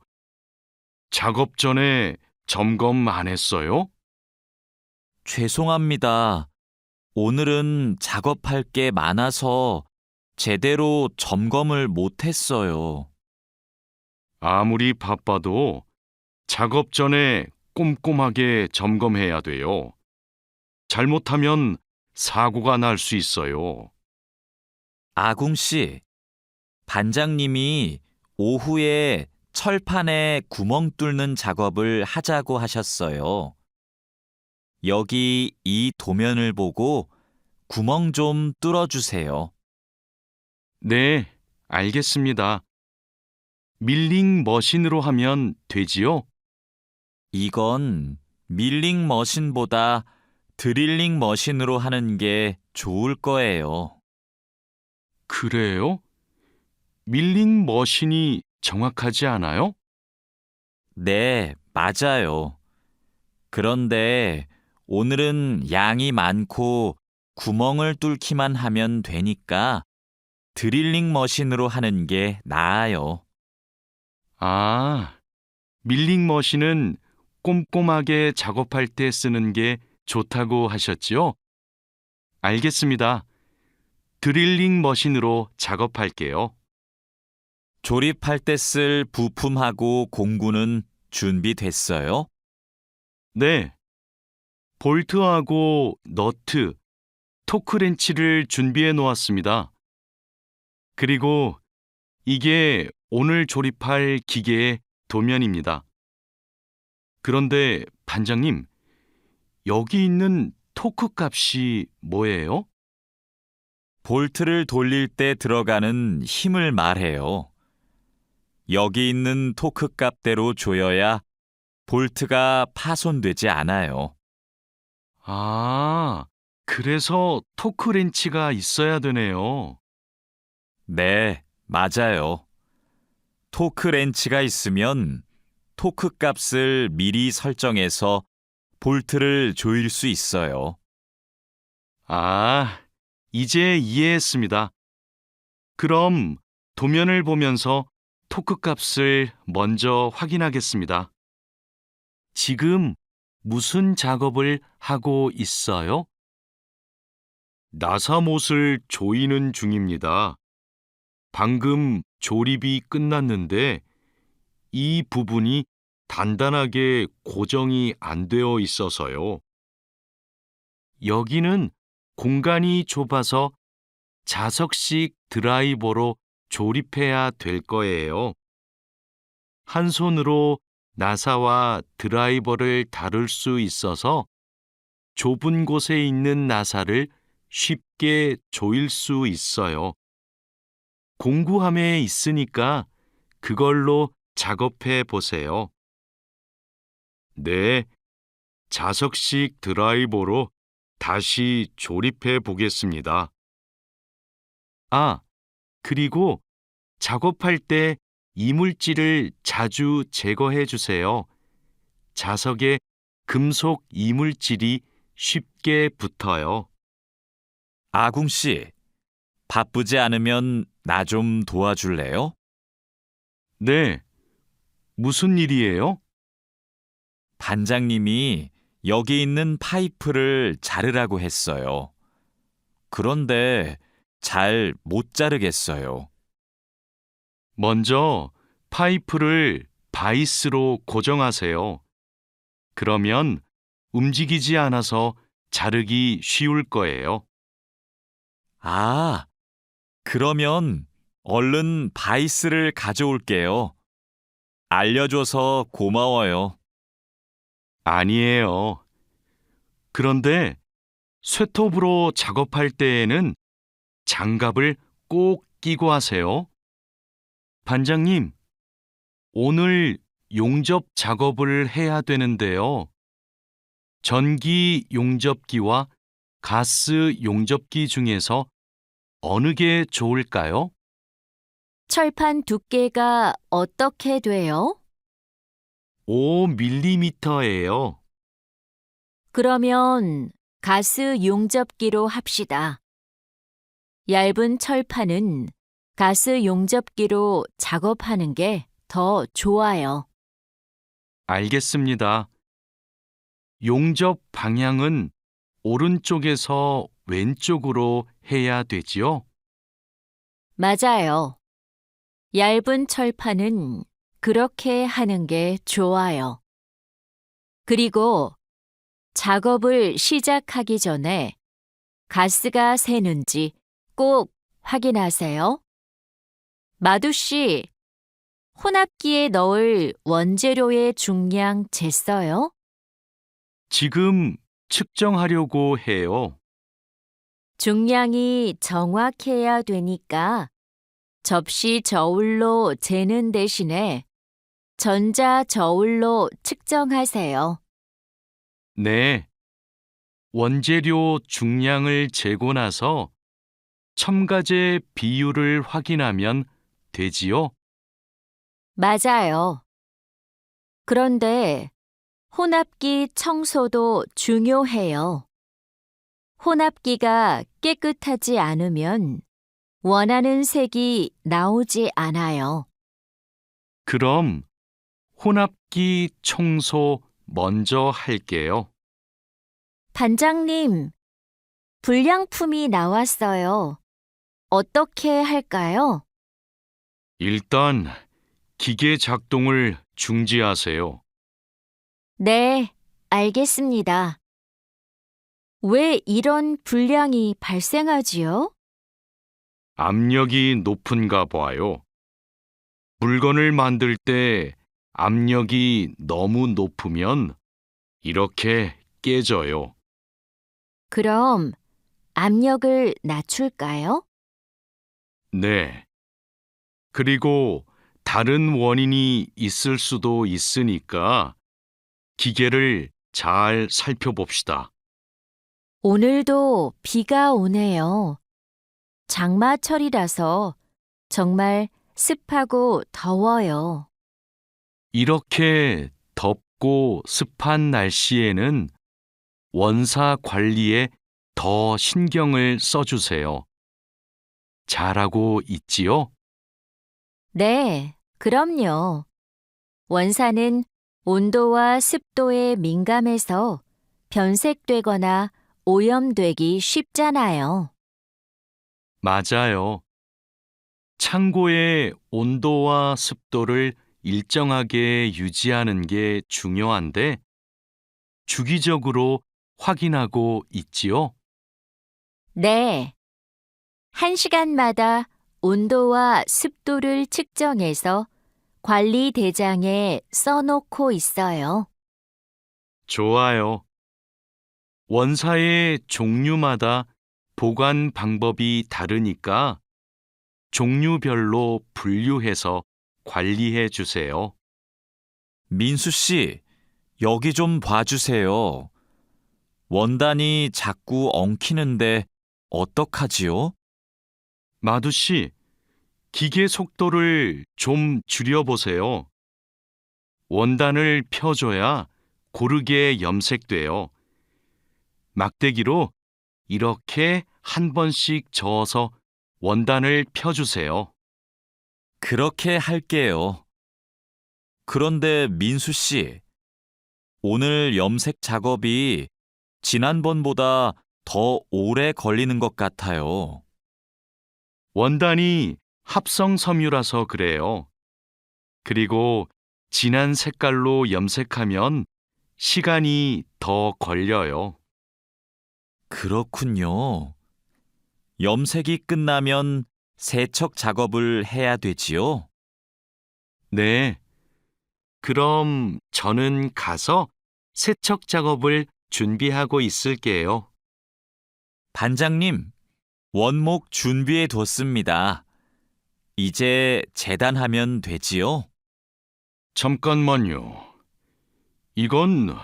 작업 전에 점검 안 했어요? 죄송합니다. 오늘은 작업할 게 많아서 제대로 점검을 못 했어요. 아무리 바빠도 작업 전에 꼼꼼하게 점검해야 돼요. 잘못하면 사고가 날 수 있어요. 아궁 씨, 반장님이 오후에 철판에 구멍 뚫는 작업을 하자고 하셨어요. 여기 이 도면을 보고 구멍 좀 뚫어주세요. 네, 알겠습니다. 밀링 머신으로 하면 되지요? 이건 밀링 머신보다 드릴링 머신으로 하는 게 좋을 거예요. 그래요? 밀링 머신이 정확하지 않아요? 네, 맞아요. 그런데 오늘은 양이 많고 구멍을 뚫기만 하면 되니까 드릴링 머신으로 하는 게 나아요. 아, 밀링 머신은 꼼꼼하게 작업할 때 쓰는 게 좋다고 하셨지요? 알겠습니다. 드릴링 머신으로 작업할게요. 조립할 때 쓸 부품하고 공구는 준비됐어요? 네. 볼트하고 너트, 토크렌치를 준비해 놓았습니다. 그리고 이게 오늘 조립할 기계의 도면입니다. 그런데 반장님, 여기 있는 토크 값이 뭐예요? 볼트를 돌릴 때 들어가는 힘을 말해요. 여기 있는 토크 값대로 조여야 볼트가 파손되지 않아요. 아, 그래서 토크렌치가 있어야 되네요. 네, 맞아요. 토크 렌치가 있으면 토크 값을 미리 설정해서 볼트를 조일 수 있어요. 아, 이제 이해했습니다. 그럼 도면을 보면서 토크 값을 먼저 확인하겠습니다. 지금 무슨 작업을 하고 있어요? 나사못을 조이는 중입니다. 방금 조립이 끝났는데 이 부분이 단단하게 고정이 안 되어 있어서요. 여기는 공간이 좁아서 자석식 드라이버로 조립해야 될 거예요. 한 손으로 나사와 드라이버를 다룰 수 있어서 좁은 곳에 있는 나사를 쉽게 조일 수 있어요. 공구함에 있으니까 그걸로 작업해 보세요. 네, 자석식 드라이버로 다시 조립해 보겠습니다. 아, 그리고 작업할 때 이물질을 자주 제거해 주세요. 자석에 금속 이물질이 쉽게 붙어요. 아궁 씨, 바쁘지 않으면 나 좀 도와줄래요? 네, 무슨 일이에요? 반장님이 여기 있는 파이프를 자르라고 했어요. 그런데 잘 못 자르겠어요. 먼저 파이프를 바이스로 고정하세요. 그러면 움직이지 않아서 자르기 쉬울 거예요. 아, 그러면 얼른 바이스를 가져올게요. 알려줘서 고마워요. 아니에요. 그런데 쇠톱으로 작업할 때에는 장갑을 꼭 끼고 하세요. 반장님, 오늘 용접 작업을 해야 되는데요. 전기 용접기와 가스 용접기 중에서 어느 게 좋을까요? 철판 두께가 어떻게 돼요? 5mm예요. 그러면 가스 용접기로 합시다. 얇은 철판은 가스 용접기로 작업하는 게 더 좋아요. 알겠습니다. 용접 방향은 오른쪽에서 왼쪽으로 해야 되지요? 맞아요. 얇은 철판은 그렇게 하는 게 좋아요. 그리고 작업을 시작하기 전에 가스가 새는지 꼭 확인하세요. 마두 씨, 혼합기에 넣을 원재료의 중량 쟀어요? 지금 측정하려고 해요. 중량이 정확해야 되니까 접시 저울로 재는 대신에 전자 저울로 측정하세요. 네. 원재료 중량을 재고 나서 첨가제 비율을 확인하면 되지요? 맞아요. 그런데 혼합기 청소도 중요해요. 혼합기가 깨끗하지 않으면 원하는 색이 나오지 않아요. 그럼 혼합기 청소 먼저 할게요. 반장님, 불량품이 나왔어요. 어떻게 할까요? 일단 기계 작동을 중지하세요. 네, 알겠습니다. 왜 이런 불량이 발생하지요? 압력이 높은가 봐요. 물건을 만들 때 압력이 너무 높으면 이렇게 깨져요. 그럼 압력을 낮출까요? 네. 그리고 다른 원인이 있을 수도 있으니까 기계를 잘 살펴봅시다. 오늘도 비가 오네요. 장마철이라서 정말 습하고 더워요. 이렇게 덥고 습한 날씨에는 원사 관리에 더 신경을 써주세요. 잘하고 있지요? 네, 그럼요. 원사는 온도와 습도에 민감해서 변색되거나 오염되기 쉽잖아요. 맞아요. 창고의 온도와 습도를 일정하게 유지하는 게 중요한데, 주기적으로 확인하고 있지요? 네. 1시간마다 온도와 습도를 측정해서 관리 대장에 써놓고 있어요. 좋아요. 원사의 종류마다 보관 방법이 다르니까 종류별로 분류해서 관리해 주세요. 민수 씨, 여기 좀 봐주세요. 원단이 자꾸 엉키는데 어떡하지요? 마두 씨, 기계 속도를 좀 줄여보세요. 원단을 펴줘야 고르게 염색돼요. 막대기로 이렇게 한 번씩 저어서 원단을 펴주세요. 그렇게 할게요. 그런데 민수 씨, 오늘 염색 작업이 지난번보다 더 오래 걸리는 것 같아요. 원단이 합성 섬유라서 그래요. 그리고 진한 색깔로 염색하면 시간이 더 걸려요. 그렇군요. 염색이 끝나면 세척 작업을 해야 되지요? 네. 그럼 저는 가서 세척 작업을 준비하고 있을게요. 반장님, 원목 준비해 뒀습니다. 이제 재단하면 되지요? 잠깐만요. 이건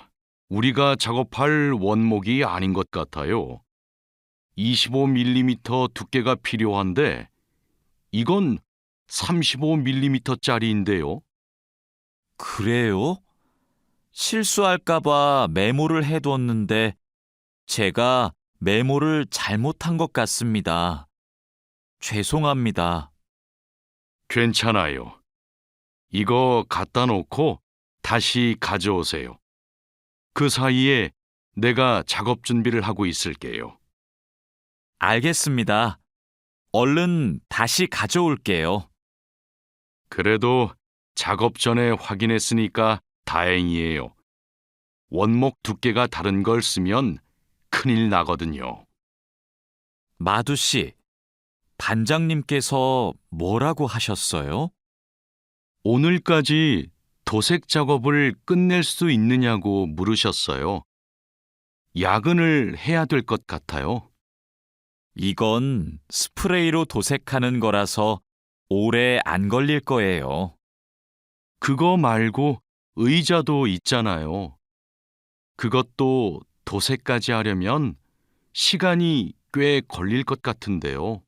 우리가 작업할 원목이 아닌 것 같아요. 25mm 두께가 필요한데 이건 35mm짜리인데요. 그래요? 실수할까봐 메모를 해뒀는데 제가 메모를 잘못한 것 같습니다. 죄송합니다. 괜찮아요. 이거 갖다 놓고 다시 가져오세요. 그 사이에 내가 작업 준비를 하고 있을게요. 알겠습니다. 얼른 다시 가져올게요. 그래도 작업 전에 확인했으니까 다행이에요. 원목 두께가 다른 걸 쓰면 큰일 나거든요. 마두 씨, 반장님께서 뭐라고 하셨어요? 오늘까지 도색 작업을 끝낼 수 있느냐고 물으셨어요. 야근을 해야 될 것 같아요. 이건 스프레이로 도색하는 거라서 오래 안 걸릴 거예요. 그거 말고 의자도 있잖아요. 그것도 도색까지 하려면 시간이 꽤 걸릴 것 같은데요.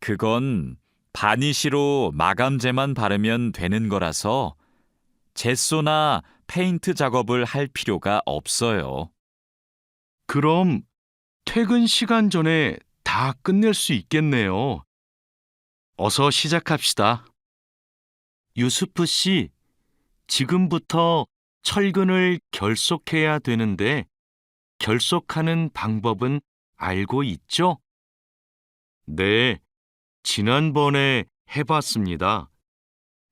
그건 바니쉬로 마감제만 바르면 되는 거라서 젯소나 페인트 작업을 할 필요가 없어요. 그럼 퇴근 시간 전에 다 끝낼 수 있겠네요. 어서 시작합시다. 유수프 씨, 지금부터 철근을 결속해야 되는데 결속하는 방법은 알고 있죠? 네, 지난번에 해봤습니다.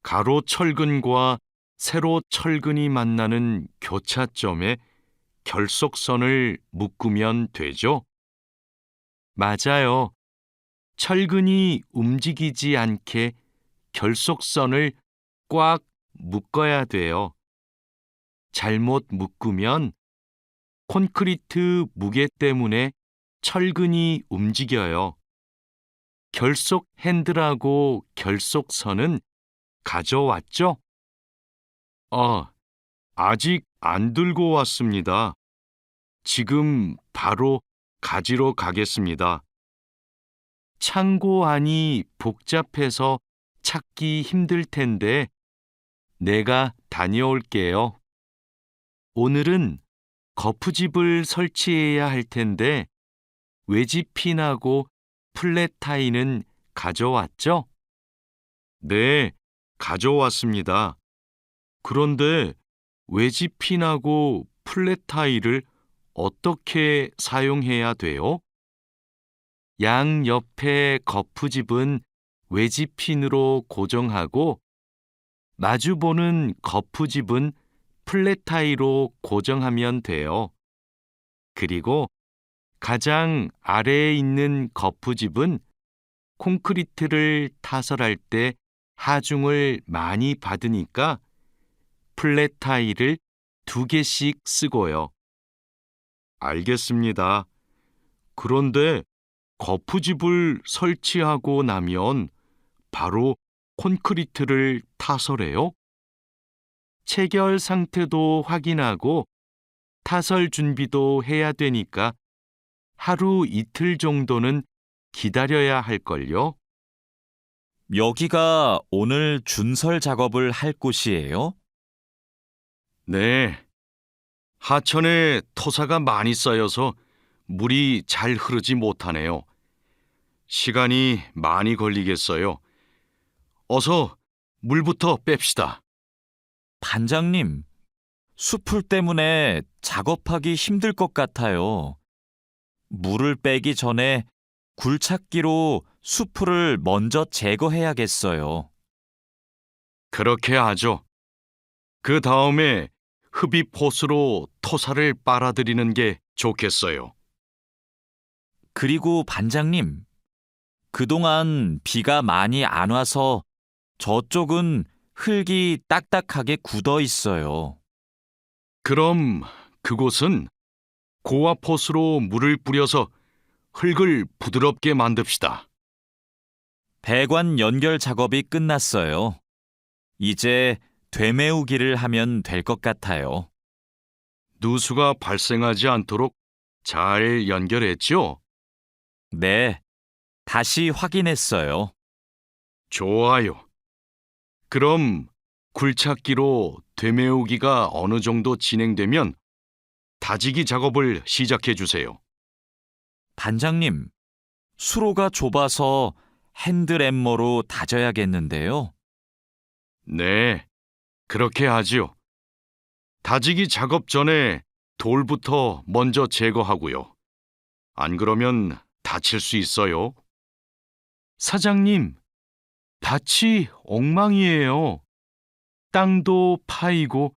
가로 철근과 세로 철근이 만나는 교차점에 결속선을 묶으면 되죠? 맞아요. 철근이 움직이지 않게 결속선을 꽉 묶어야 돼요. 잘못 묶으면 콘크리트 무게 때문에 철근이 움직여요. 결속 핸들하고 결속선은 가져왔죠? 아직 안 들고 왔습니다. 지금 바로 가지러 가겠습니다. 창고 안이 복잡해서 찾기 힘들 텐데 내가 다녀올게요. 오늘은 거푸집을 설치해야 할 텐데 외지핀하고 플랫타이는 가져왔죠? 네, 가져왔습니다. 그런데 외지핀하고 플랫타이를 어떻게 사용해야 돼요? 양 옆에 거푸집은 외지핀으로 고정하고 마주보는 거푸집은 플랫타이로 고정하면 돼요. 그리고 가장 아래에 있는 거푸집은 콘크리트를 타설할 때 하중을 많이 받으니까 플랫 타일을 2개씩 쓰고요. 알겠습니다. 그런데 거푸집을 설치하고 나면 바로 콘크리트를 타설해요? 체결 상태도 확인하고 타설 준비도 해야 되니까 하루 이틀 정도는 기다려야 할걸요? 여기가 오늘 준설 작업을 할 곳이에요? 네. 하천에 토사가 많이 쌓여서 물이 잘 흐르지 못하네요. 시간이 많이 걸리겠어요. 어서 물부터 뺍시다. 반장님, 숲풀 때문에 작업하기 힘들 것 같아요. 물을 빼기 전에 굴착기로 숲풀을 먼저 제거해야겠어요. 그렇게 하죠. 그 다음에 흡입 호스로 토사를 빨아들이는 게 좋겠어요. 그리고 반장님, 그동안 비가 많이 안 와서 저쪽은 흙이 딱딱하게 굳어 있어요. 그럼 그곳은 고압 호스로 물을 뿌려서 흙을 부드럽게 만듭시다. 배관 연결 작업이 끝났어요. 이제 되메우기를 하면 될 것 같아요. 누수가 발생하지 않도록 잘 연결했죠? 네, 다시 확인했어요. 좋아요. 그럼 굴착기로 되메우기가 어느 정도 진행되면 다지기 작업을 시작해 주세요. 반장님, 수로가 좁아서 핸드램머로 다져야겠는데요. 네, 그렇게 하지요. 다지기 작업 전에 돌부터 먼저 제거하고요. 안 그러면 다칠 수 있어요. 사장님, 밭이 엉망이에요. 땅도 파이고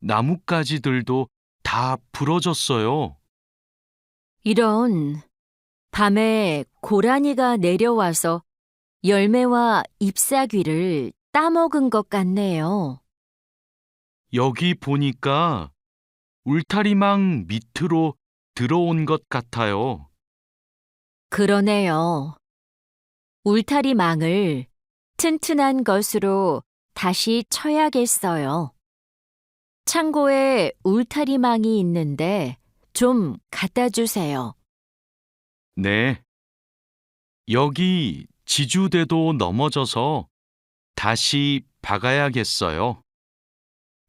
나뭇가지들도 다 부러졌어요. 이런, 밤에 고라니가 내려와서 열매와 잎사귀를 따먹은 것 같네요. 여기 보니까 울타리망 밑으로 들어온 것 같아요. 그러네요. 울타리망을 튼튼한 것으로 다시 쳐야겠어요. 창고에 울타리망이 있는데 좀 갖다 주세요. 네. 여기 지주대도 넘어져서 다시 박아야겠어요.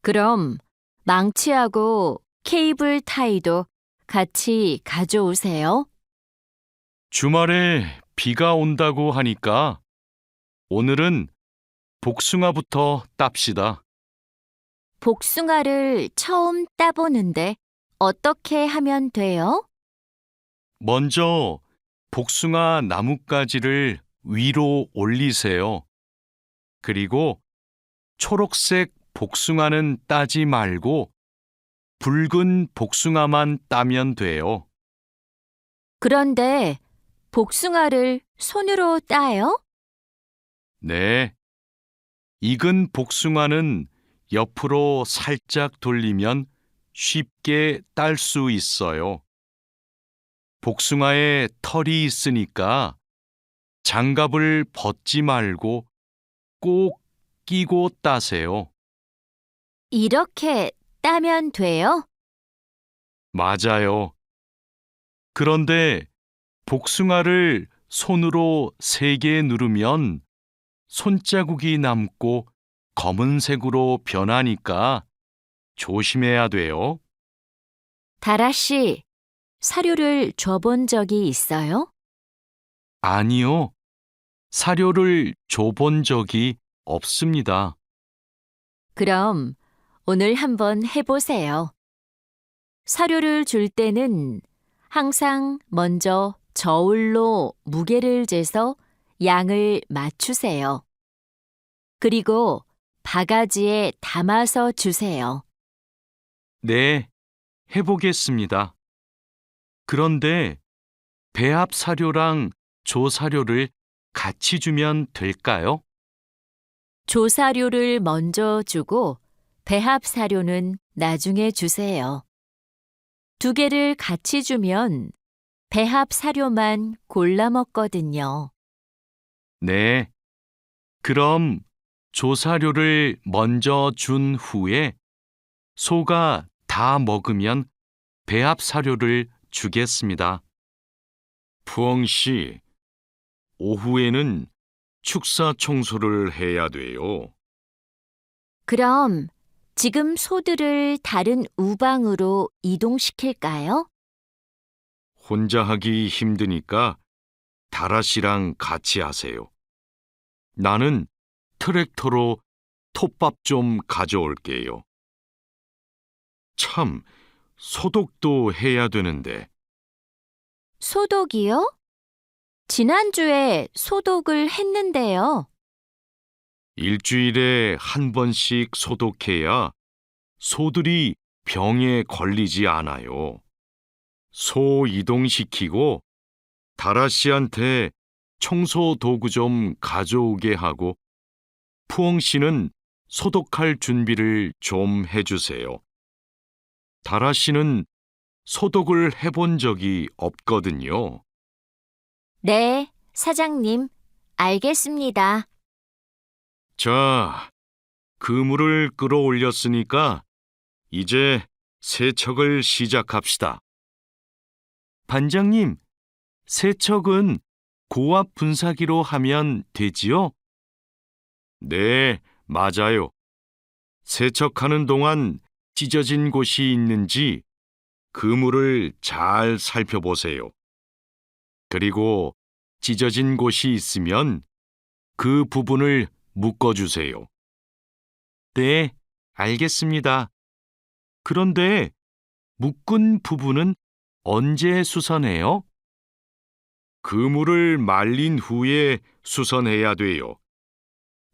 그럼 망치하고 케이블 타이도 같이 가져오세요. 주말에 비가 온다고 하니까 오늘은 복숭아부터 땁시다. 복숭아를 처음 따보는데 어떻게 하면 돼요? 먼저 복숭아 나뭇가지를 위로 올리세요. 그리고 초록색 복숭아는 따지 말고 붉은 복숭아만 따면 돼요. 그런데 복숭아를 손으로 따요? 네. 익은 복숭아는 옆으로 살짝 돌리면 쉽게 딸 수 있어요. 복숭아에 털이 있으니까 장갑을 벗지 말고 꼭 끼고 따세요. 이렇게 따면 돼요? 맞아요. 그런데 복숭아를 손으로 세게 누르면 손자국이 남고 검은색으로 변하니까 조심해야 돼요. 다라 씨, 사료를 줘본 적이 있어요? 아니요. 사료를 줘본 적이 없습니다. 그럼 오늘 한번 해보세요. 사료를 줄 때는 항상 먼저 저울로 무게를 재서 양을 맞추세요. 그리고 바가지에 담아서 주세요. 네, 해보겠습니다. 그런데 배합 사료랑 조사료를 같이 주면 될까요? 조사료를 먼저 주고 배합 사료는 나중에 주세요. 두 개를 같이 주면 배합 사료만 골라 먹거든요. 네. 그럼 조사료를 먼저 준 후에 소가 다 먹으면 배합 사료를 주겠습니다. 푸엉 씨, 오후에는 축사 청소를 해야 돼요. 그럼 지금 소들을 다른 우방으로 이동시킬까요? 혼자 하기 힘드니까 다라 씨랑 같이 하세요. 나는 트랙터로 톱밥 좀 가져올게요. 참, 소독도 해야 되는데. 소독이요? 지난주에 소독을 했는데요. 일주일에 한 번씩 소독해야 소들이 병에 걸리지 않아요. 소 이동시키고 다라 씨한테 청소 도구 좀 가져오게 하고 푸엉 씨는 소독할 준비를 좀 해주세요. 다라 씨는 소독을 해본 적이 없거든요. 네, 사장님, 알겠습니다. 자, 그물을 끌어올렸으니까 이제 세척을 시작합시다. 반장님, 세척은 고압 분사기로 하면 되지요? 네, 맞아요. 세척하는 동안 찢어진 곳이 있는지 그물을 잘 살펴보세요. 그리고 찢어진 곳이 있으면 그 부분을 묶어주세요. 네, 알겠습니다. 그런데 묶은 부분은 언제 수선해요? 그물을 말린 후에 수선해야 돼요.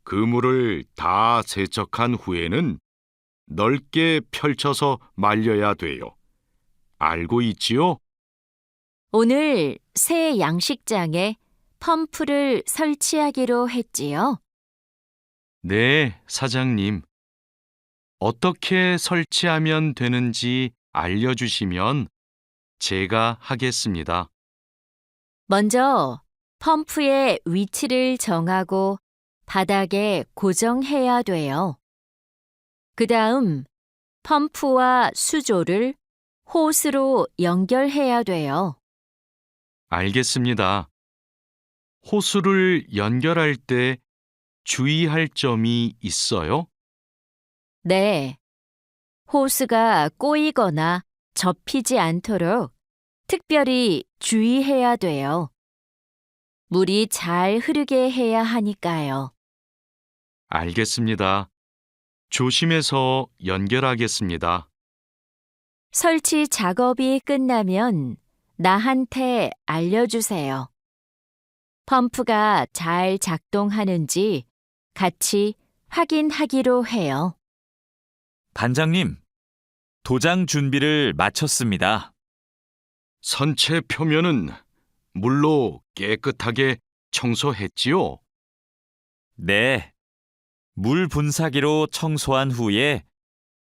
그물을 다 세척한 후에는 넓게 펼쳐서 말려야 돼요. 알고 있지요? 오늘 새 양식장에 펌프를 설치하기로 했지요. 네, 사장님. 어떻게 설치하면 되는지 알려주시면 제가 하겠습니다. 먼저 펌프의 위치를 정하고 바닥에 고정해야 돼요. 그 다음 펌프와 수조를 호스로 연결해야 돼요. 알겠습니다. 호수를 연결할 때 주의할 점이 있어요? 네. 호스가 꼬이거나 접히지 않도록 특별히 주의해야 돼요. 물이 잘 흐르게 해야 하니까요. 알겠습니다. 조심해서 연결하겠습니다. 설치 작업이 끝나면 나한테 알려주세요. 펌프가 잘 작동하는지 같이 확인하기로 해요. 반장님, 도장 준비를 마쳤습니다. 선체 표면은 물로 깨끗하게 청소했지요? 네. 물 분사기로 청소한 후에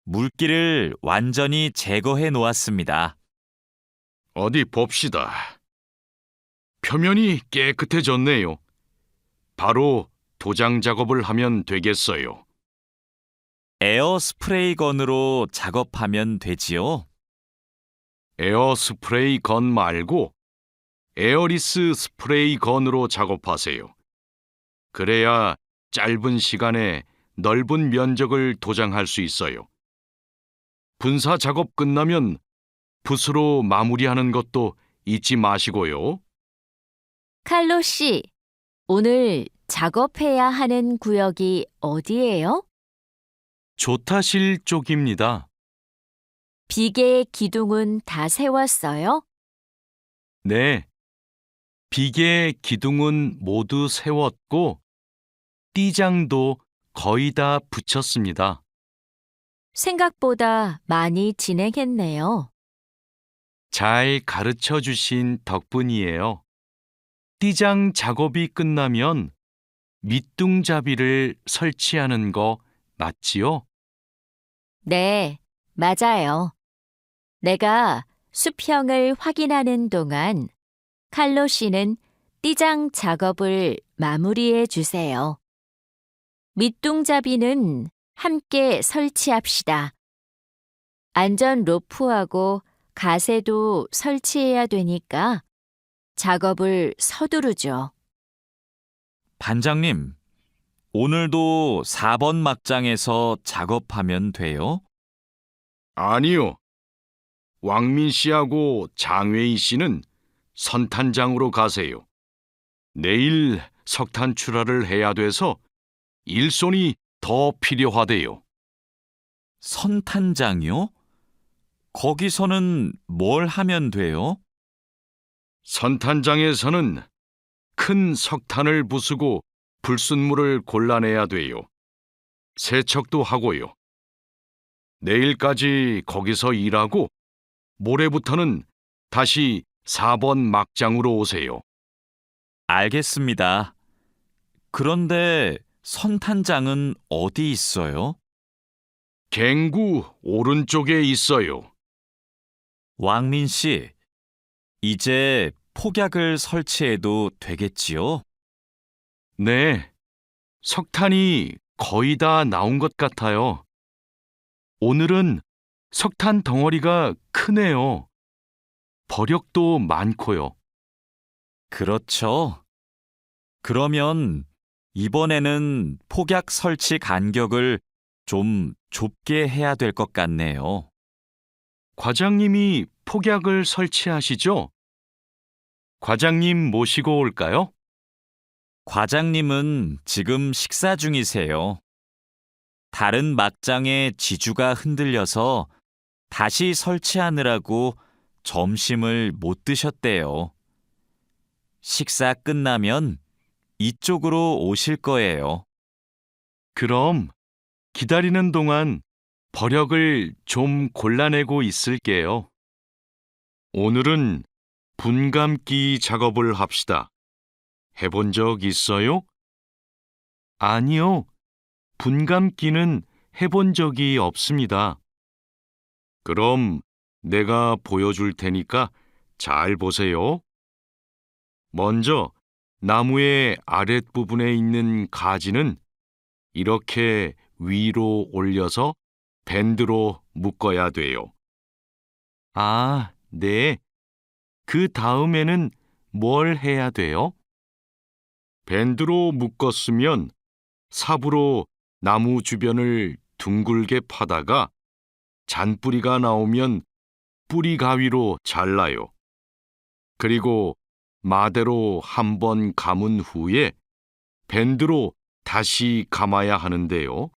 물기를 완전히 제거해 놓았습니다. 어디 봅시다. 표면이 깨끗해졌네요. 바로 도장 작업을 하면 되겠어요. 에어 스프레이 건으로 작업하면 되지요? 에어 스프레이 건 말고 에어리스 스프레이 건으로 작업하세요. 그래야 짧은 시간에 넓은 면적을 도장할 수 있어요. 분사 작업 끝나면 붓으로 마무리하는 것도 잊지 마시고요. 칼로 씨, 오늘 작업해야 하는 구역이 어디예요? 조타실 쪽입니다. 비계 기둥은 다 세웠어요? 네. 비계 기둥은 모두 세웠고 띠장도 거의 다 붙였습니다. 생각보다 많이 진행했네요. 잘 가르쳐 주신 덕분이에요. 띠장 작업이 끝나면 밑둥잡이를 설치하는 거 맞지요? 네, 맞아요. 내가 수평을 확인하는 동안 칼로 씨는 띠장 작업을 마무리해 주세요. 밑둥잡이는 함께 설치합시다. 안전 로프하고 가세도 설치해야 되니까 작업을 서두르죠. 반장님, 오늘도 4번 막장에서 작업하면 돼요? 아니요. 왕민 씨하고 장외희 씨는 선탄장으로 가세요. 내일 석탄 출하를 해야 돼서 일손이 더 필요하대요. 선탄장이요? 거기서는 뭘 하면 돼요? 선탄장에서는 큰 석탄을 부수고 불순물을 골라내야 돼요. 세척도 하고요. 내일까지 거기서 일하고 모레부터는 다시 4번 막장으로 오세요. 알겠습니다. 그런데 선탄장은 어디 있어요? 갱구 오른쪽에 있어요. 왕민 씨, 이제 폭약을 설치해도 되겠지요? 네, 석탄이 거의 다 나온 것 같아요. 오늘은 석탄 덩어리가 크네요. 버력도 많고요. 그렇죠. 그러면 이번에는 폭약 설치 간격을 좀 좁게 해야 될 것 같네요. 과장님이 폭약을 설치하시죠? 과장님 모시고 올까요? 과장님은 지금 식사 중이세요. 다른 막장의 지주가 흔들려서 다시 설치하느라고 점심을 못 드셨대요. 식사 끝나면 이쪽으로 오실 거예요. 그럼 기다리는 동안 버력을 좀 골라내고 있을게요. 오늘은 분감기 작업을 합시다. 해본 적 있어요? 아니요. 분감기는 해본 적이 없습니다. 그럼 내가 보여줄 테니까 잘 보세요. 먼저 나무의 아랫부분에 있는 가지는 이렇게 위로 올려서 밴드로 묶어야 돼요. 아, 네. 그 다음에는 뭘 해야 돼요? 밴드로 묶었으면 삽으로 나무 주변을 둥글게 파다가 잔뿌리가 나오면 뿌리 가위로 잘라요. 그리고 마대로 한 번 감은 후에 밴드로 다시 감아야 하는데요.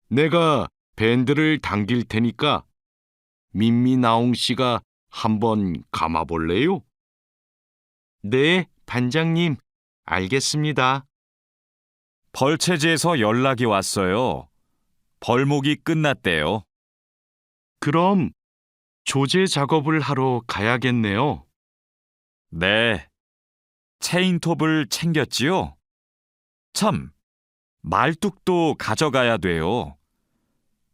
내가 밴드를 당길 테니까 민미나옹 씨가 한번 감아볼래요? 네, 반장님, 알겠습니다. 벌채지에서 연락이 왔어요. 벌목이 끝났대요. 그럼 조제 작업을 하러 가야겠네요. 네. 체인톱을 챙겼지요? 참, 말뚝도 가져가야 돼요.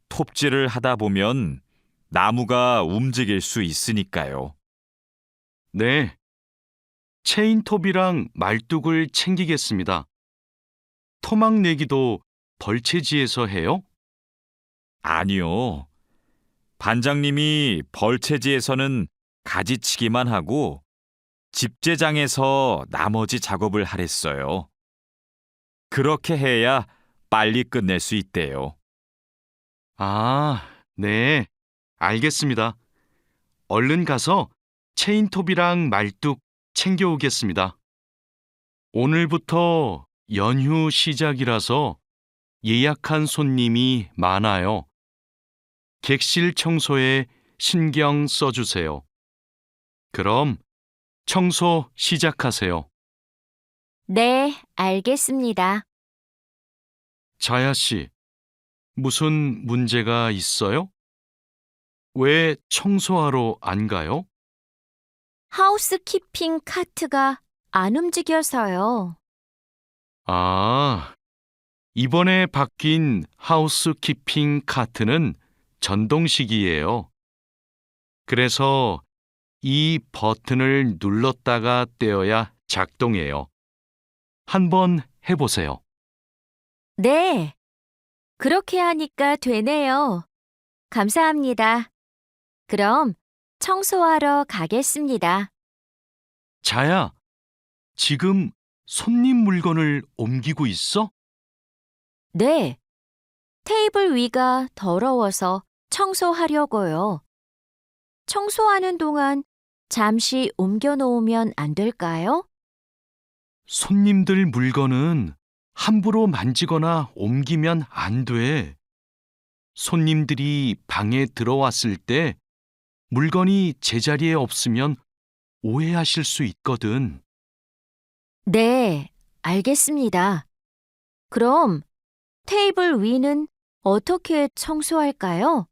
톱질을 하다 보면 나무가 움직일 수 있으니까요. 네, 체인톱이랑 말뚝을 챙기겠습니다. 토막 내기도 벌채지에서 해요? 아니요. 반장님이 벌채지에서는 가지치기만 하고 집제장에서 나머지 작업을 하랬어요. 그렇게 해야 빨리 끝낼 수 있대요. 아, 네, 알겠습니다. 얼른 가서 체인톱이랑 말뚝 챙겨오겠습니다. 오늘부터 연휴 시작이라서 예약한 손님이 많아요. 객실 청소에 신경 써주세요. 그럼 청소 시작하세요. 네, 알겠습니다. 자야 씨, 무슨 문제가 있어요? 왜 청소하러 안 가요? 하우스키핑 카트가 안 움직여서요. 아, 이번에 바뀐 하우스키핑 카트는 전동식이에요. 그래서 이 버튼을 눌렀다가 떼어야 작동해요. 한번 해보세요. 네, 그렇게 하니까 되네요. 감사합니다. 그럼 청소하러 가겠습니다. 자야, 지금 손님 물건을 옮기고 있어? 네, 테이블 위가 더러워서 청소하려고요. 청소하는 동안 잠시 옮겨 놓으면 안 될까요? 손님들 물건은 함부로 만지거나 옮기면 안 돼. 손님들이 방에 들어왔을 때 물건이 제자리에 없으면 오해하실 수 있거든. 네, 알겠습니다. 그럼 테이블 위는 어떻게 청소할까요?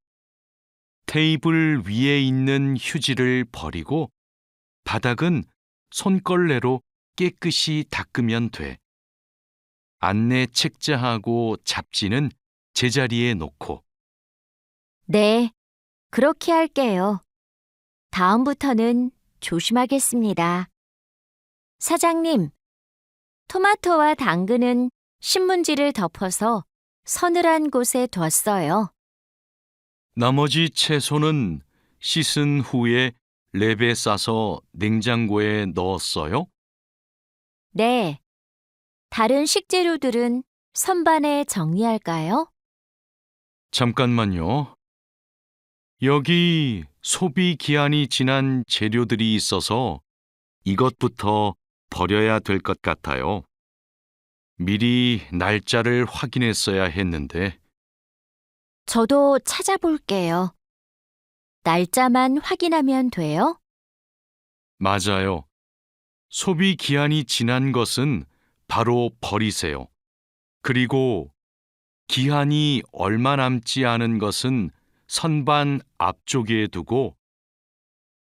테이블 위에 있는 휴지를 버리고 바닥은 손걸레로 깨끗이 닦으면 돼. 안내 책자하고 잡지는 제자리에 놓고. 네, 그렇게 할게요. 다음부터는 조심하겠습니다. 사장님, 토마토와 당근은 신문지를 덮어서 서늘한 곳에 뒀어요. 나머지 채소는 씻은 후에 랩에 싸서 냉장고에 넣었어요? 네, 다른 식재료들은 선반에 정리할까요? 잠깐만요. 여기 소비 기한이 지난 재료들이 있어서 이것부터 버려야 될 것 같아요. 미리 날짜를 확인했어야 했는데. 저도 찾아볼게요. 날짜만 확인하면 돼요? 맞아요. 소비 기한이 지난 것은 바로 버리세요. 그리고 기한이 얼마 남지 않은 것은 선반 앞쪽에 두고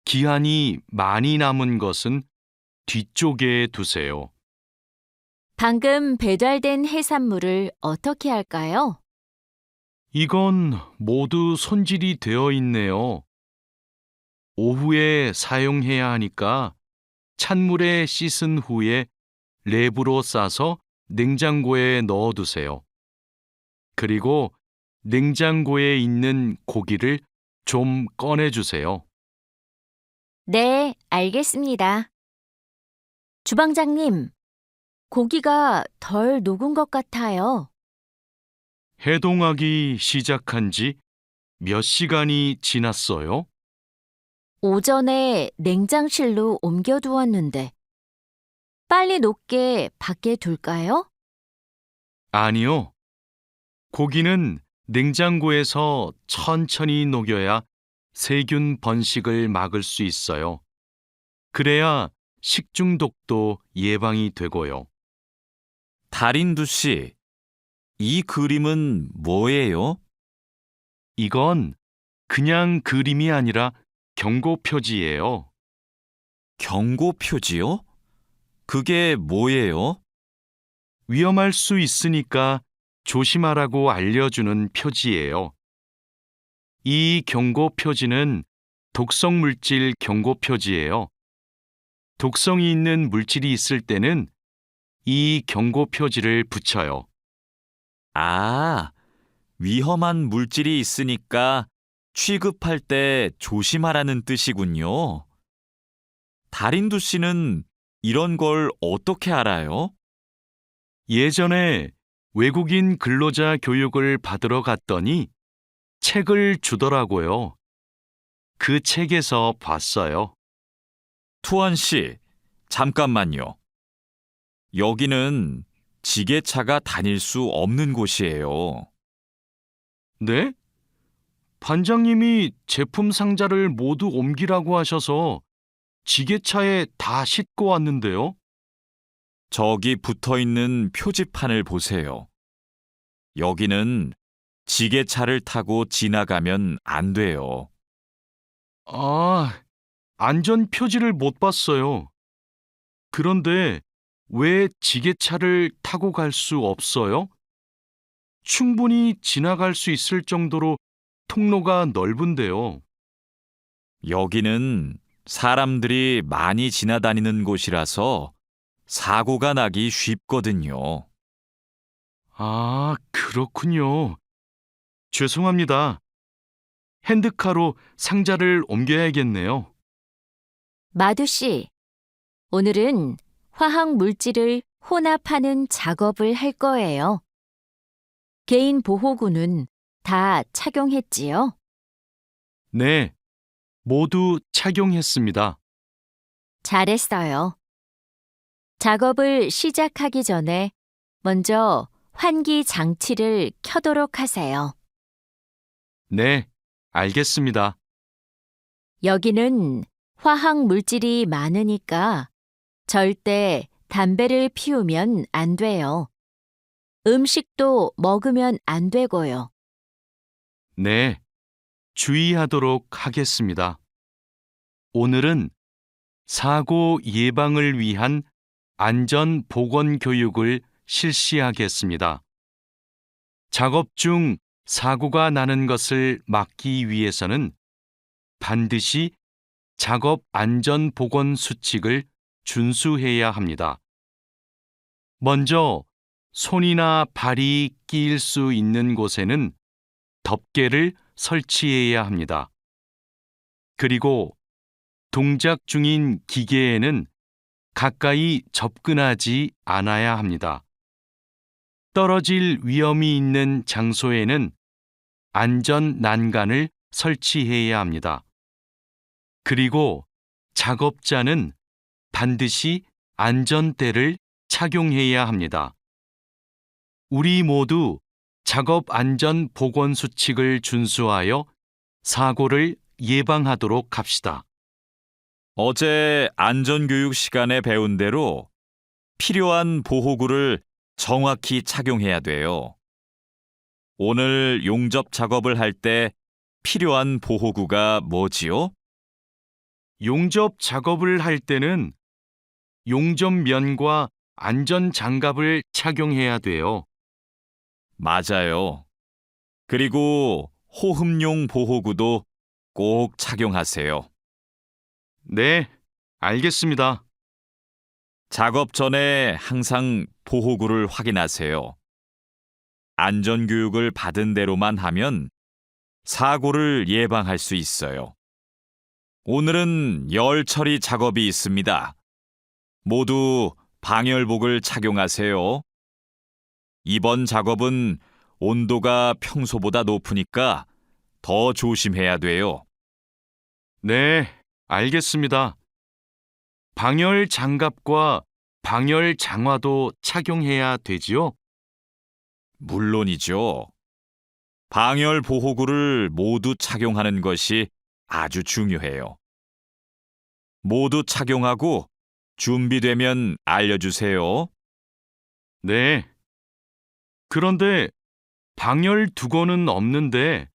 기한이 많이 남은 것은 뒤쪽에 두세요. 방금 배달된 해산물을 어떻게 할까요? 이건 모두 손질이 되어 있네요. 오후에 사용해야 하니까 찬물에 씻은 후에 랩으로 싸서 냉장고에 넣어두세요. 그리고 냉장고에 있는 고기를 좀 꺼내주세요. 네, 알겠습니다. 주방장님, 고기가 덜 녹은 것 같아요. 해동하기 시작한 지 몇 시간이 지났어요? 오전에 냉장실로 옮겨두었는데, 빨리 녹게 밖에 둘까요? 아니요. 고기는 냉장고에서 천천히 녹여야 세균 번식을 막을 수 있어요. 그래야 식중독도 예방이 되고요. 달인두 씨, 이 그림은 뭐예요? 이건 그냥 그림이 아니라 경고 표지예요. 경고 표지요? 그게 뭐예요? 위험할 수 있으니까 조심하라고 알려주는 표지예요. 이 경고 표지는 독성 물질 경고 표지예요. 독성이 있는 물질이 있을 때는 이 경고 표지를 붙여요. 아, 위험한 물질이 있으니까 취급할 때 조심하라는 뜻이군요. 달인두 씨는 이런 걸 어떻게 알아요? 예전에 외국인 근로자 교육을 받으러 갔더니 책을 주더라고요. 그 책에서 봤어요. 투원 씨, 잠깐만요. 여기는 지게차가 다닐 수 없는 곳이에요. 네? 반장님이 제품 상자를 모두 옮기라고 하셔서 지게차에 다 싣고 왔는데요. 저기 붙어 있는 표지판을 보세요. 여기는 지게차를 타고 지나가면 안 돼요. 아, 안전 표지를 못 봤어요. 그런데 왜 지게차를 타고 갈 수 없어요? 충분히 지나갈 수 있을 정도로 통로가 넓은데요. 여기는 사람들이 많이 지나다니는 곳이라서 사고가 나기 쉽거든요. 아, 그렇군요. 죄송합니다. 핸드카로 상자를 옮겨야겠네요. 마두 씨, 오늘은 화학 물질을 혼합하는 작업을 할 거예요. 개인 보호구는 다 착용했지요? 네, 모두 착용했습니다. 잘했어요. 작업을 시작하기 전에 먼저 환기 장치를 켜도록 하세요. 네, 알겠습니다. 여기는 화학 물질이 많으니까 절대 담배를 피우면 안 돼요. 음식도 먹으면 안 되고요. 네, 주의하도록 하겠습니다. 오늘은 사고 예방을 위한 안전 보건 교육을 실시하겠습니다. 작업 중 사고가 나는 것을 막기 위해서는 반드시 작업 안전 보건 수칙을 준수해야 합니다. 먼저 손이나 발이 끼일 수 있는 곳에는 덮개를 설치해야 합니다. 그리고 동작 중인 기계에는 가까이 접근하지 않아야 합니다. 떨어질 위험이 있는 장소에는 안전 난간을 설치해야 합니다. 그리고 작업자는 반드시 안전대를 착용해야 합니다. 우리 모두 작업 안전 보건 수칙을 준수하여 사고를 예방하도록 합시다. 어제 안전교육 시간에 배운 대로 필요한 보호구를 정확히 착용해야 돼요. 오늘 용접 작업을 할 때 필요한 보호구가 뭐지요? 용접 작업을 할 때는 용접면과 안전 장갑을 착용해야 돼요. 맞아요. 그리고 호흡용 보호구도 꼭 착용하세요. 네, 알겠습니다. 작업 전에 항상 보호구를 확인하세요. 안전교육을 받은 대로만 하면 사고를 예방할 수 있어요. 오늘은 열 처리 작업이 있습니다. 모두 방열복을 착용하세요. 이번 작업은 온도가 평소보다 높으니까 더 조심해야 돼요. 네, 알겠습니다. 방열 장갑과 방열 장화도 착용해야 되지요? 물론이죠. 방열 보호구를 모두 착용하는 것이 아주 중요해요. 모두 착용하고 준비되면 알려주세요. 네. 그런데 방열 두건은 없는데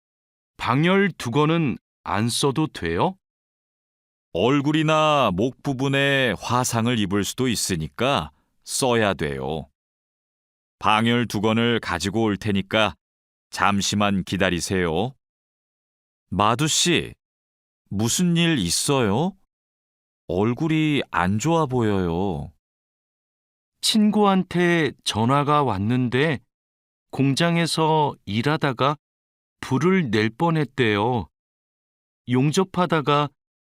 방열 두건은 안 써도 돼요? 얼굴이나 목 부분에 화상을 입을 수도 있으니까 써야 돼요. 방열 두건을 가지고 올 테니까 잠시만 기다리세요. 마두 씨, 무슨 일 있어요? 얼굴이 안 좋아 보여요. 친구한테 전화가 왔는데 공장에서 일하다가 불을 낼 뻔했대요. 용접하다가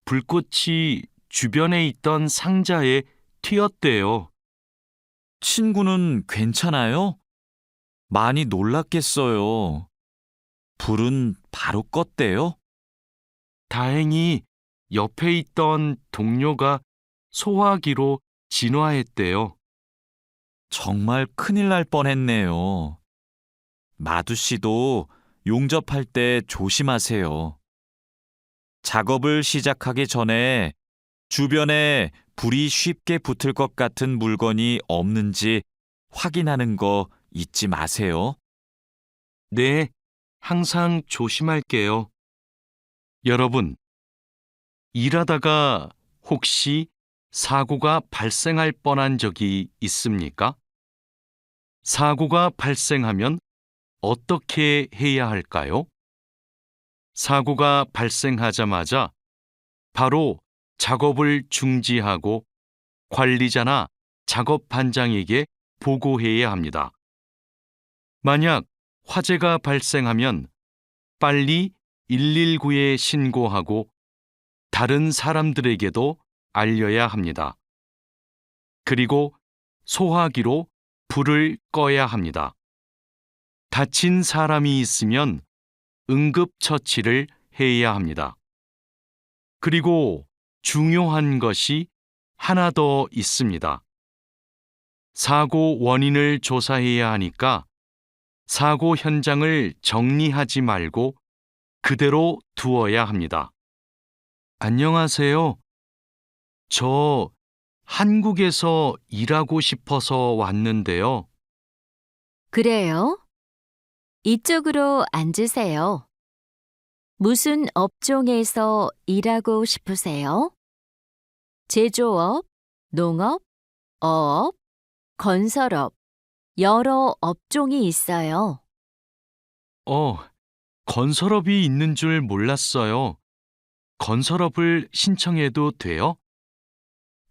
불꽃이 주변에 있던 상자에 튀었대요. 친구는 괜찮아요? 많이 놀랐겠어요. 불은 바로 껐대요? 다행히 옆에 있던 동료가 소화기로 진화했대요. 정말 큰일 날 뻔했네요. 마두 씨도 용접할 때 조심하세요. 작업을 시작하기 전에 주변에 불이 쉽게 붙을 것 같은 물건이 없는지 확인하는 거 잊지 마세요. 네, 항상 조심할게요. 여러분, 일하다가 혹시 사고가 발생할 뻔한 적이 있습니까? 사고가 발생하면 어떻게 해야 할까요? 사고가 발생하자마자 바로 작업을 중지하고 관리자나 작업 반장에게 보고해야 합니다. 만약 화재가 발생하면 빨리 119에 신고하고 다른 사람들에게도 알려야 합니다. 그리고 소화기로 불을 꺼야 합니다. 다친 사람이 있으면 응급처치를 해야 합니다. 그리고 중요한 것이 하나 더 있습니다. 사고 원인을 조사해야 하니까 사고 현장을 정리하지 말고 그대로 두어야 합니다. 안녕하세요. 저 한국에서 일하고 싶어서 왔는데요. 그래요? 이쪽으로 앉으세요. 무슨 업종에서 일하고 싶으세요? 제조업, 농업, 어업, 건설업, 여러 업종이 있어요. 건설업이 있는 줄 몰랐어요. 건설업을 신청해도 돼요?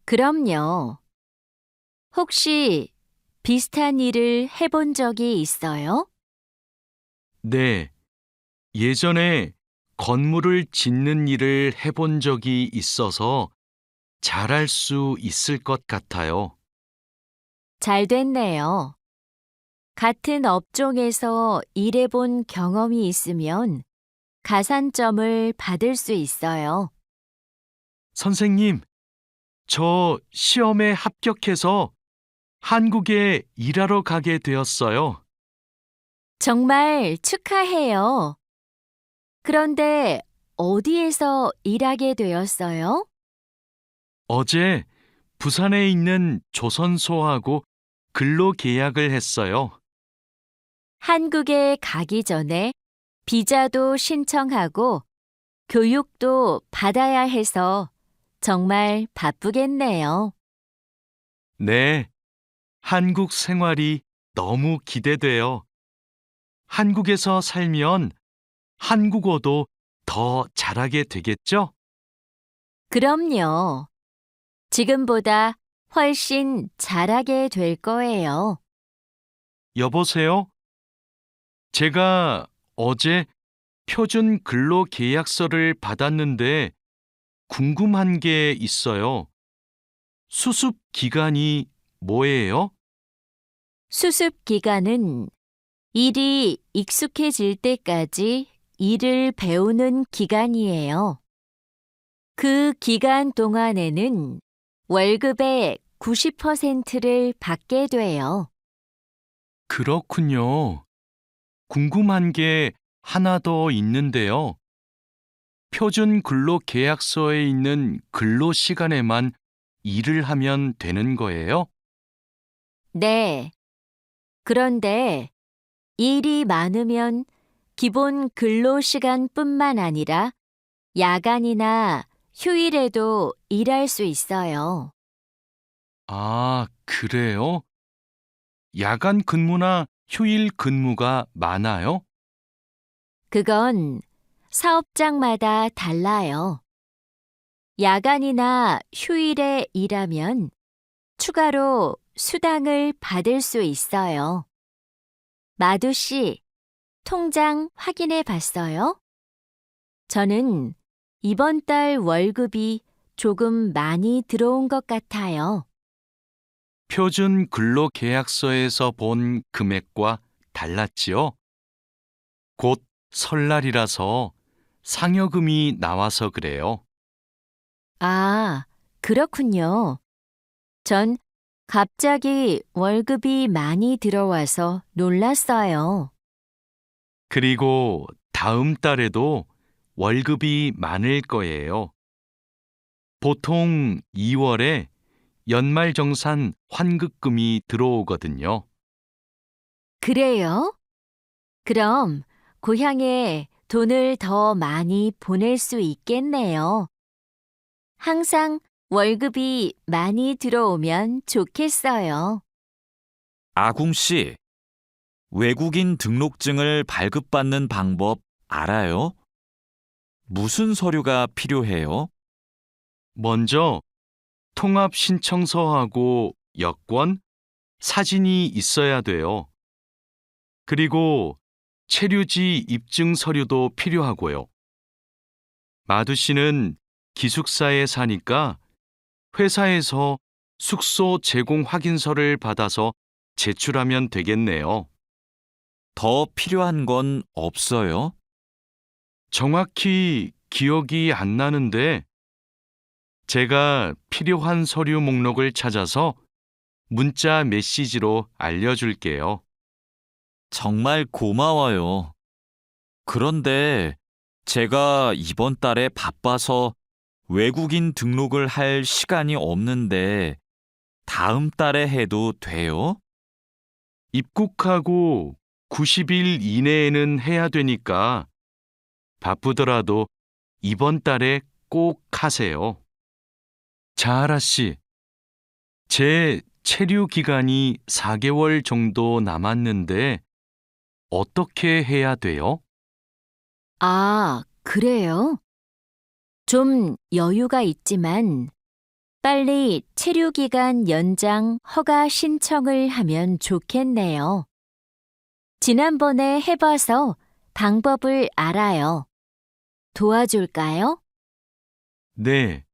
그럼요. 혹시 비슷한 일을 해본 적이 있어요? 네. 예전에 건물을 짓는 일을 해본 적이 있어서 잘할 수 있을 것 같아요. 잘 됐네요. 같은 업종에서 일해본 경험이 있으면 가산점을 받을 수 있어요. 선생님, 저 시험에 합격해서 한국에 일하러 가게 되었어요. 정말 축하해요. 그런데 어디에서 일하게 되었어요? 어제 부산에 있는 조선소하고 근로 계약을 했어요. 한국에 가기 전에 비자도 신청하고 교육도 받아야 해서 정말 바쁘겠네요. 네, 한국 생활이 너무 기대돼요. 한국에서 살면 한국어도 더 잘하게 되겠죠? 그럼요. 지금보다 훨씬 잘하게 될 거예요. 여보세요? 제가 어제 표준 근로 계약서를 받았는데 궁금한 게 있어요. 수습 기간이 뭐예요? 수습 기간은 일이 익숙해질 때까지 일을 배우는 기간이에요. 그 기간 동안에는 월급의 90%를 받게 돼요. 그렇군요. 궁금한 게 하나 더 있는데요. 표준 근로 계약서에 있는 근로 시간에만 일을 하면 되는 거예요? 네. 그런데 일이 많으면 기본 근로 시간뿐만 아니라 야간이나 휴일에도 일할 수 있어요. 아, 그래요? 야간 근무나 휴일 근무가 많아요? 그건 사업장마다 달라요. 야간이나 휴일에 일하면 추가로 수당을 받을 수 있어요. 마두 씨, 통장 확인해 봤어요? 저는 이번 달 월급이 조금 많이 들어온 것 같아요. 표준 근로 계약서에서 본 금액과 달랐지요? 곧 설날이라서 상여금이 나와서 그래요. 아, 그렇군요. 전 갑자기 월급이 많이 들어와서 놀랐어요. 그리고 다음 달에도 월급이 많을 거예요. 보통 2월에 연말정산 환급금이 들어오거든요. 그래요? 그럼 고향에 돈을 더 많이 보낼 수 있겠네요. 항상 월급이 많이 들어오면 좋겠어요. 아궁 씨, 외국인 등록증을 발급받는 방법 알아요? 무슨 서류가 필요해요? 먼저 통합 신청서하고 여권, 사진이 있어야 돼요. 그리고 체류지 입증 서류도 필요하고요. 마두 씨는 기숙사에 사니까 회사에서 숙소 제공 확인서를 받아서 제출하면 되겠네요. 더 필요한 건 없어요? 정확히 기억이 안 나는데 제가 필요한 서류 목록을 찾아서 문자 메시지로 알려줄게요. 정말 고마워요. 그런데 제가 이번 달에 바빠서 외국인 등록을 할 시간이 없는데 다음 달에 해도 돼요? 입국하고 90일 이내에는 해야 되니까 바쁘더라도 이번 달에 꼭 하세요. 자하라 씨, 제 체류 기간이 4개월 정도 남았는데 어떻게 해야 돼요? 아, 그래요? 좀 여유가 있지만 빨리 체류기간 연장 허가 신청을 하면 좋겠네요. 지난번에 해봐서 방법을 알아요. 도와줄까요? 네,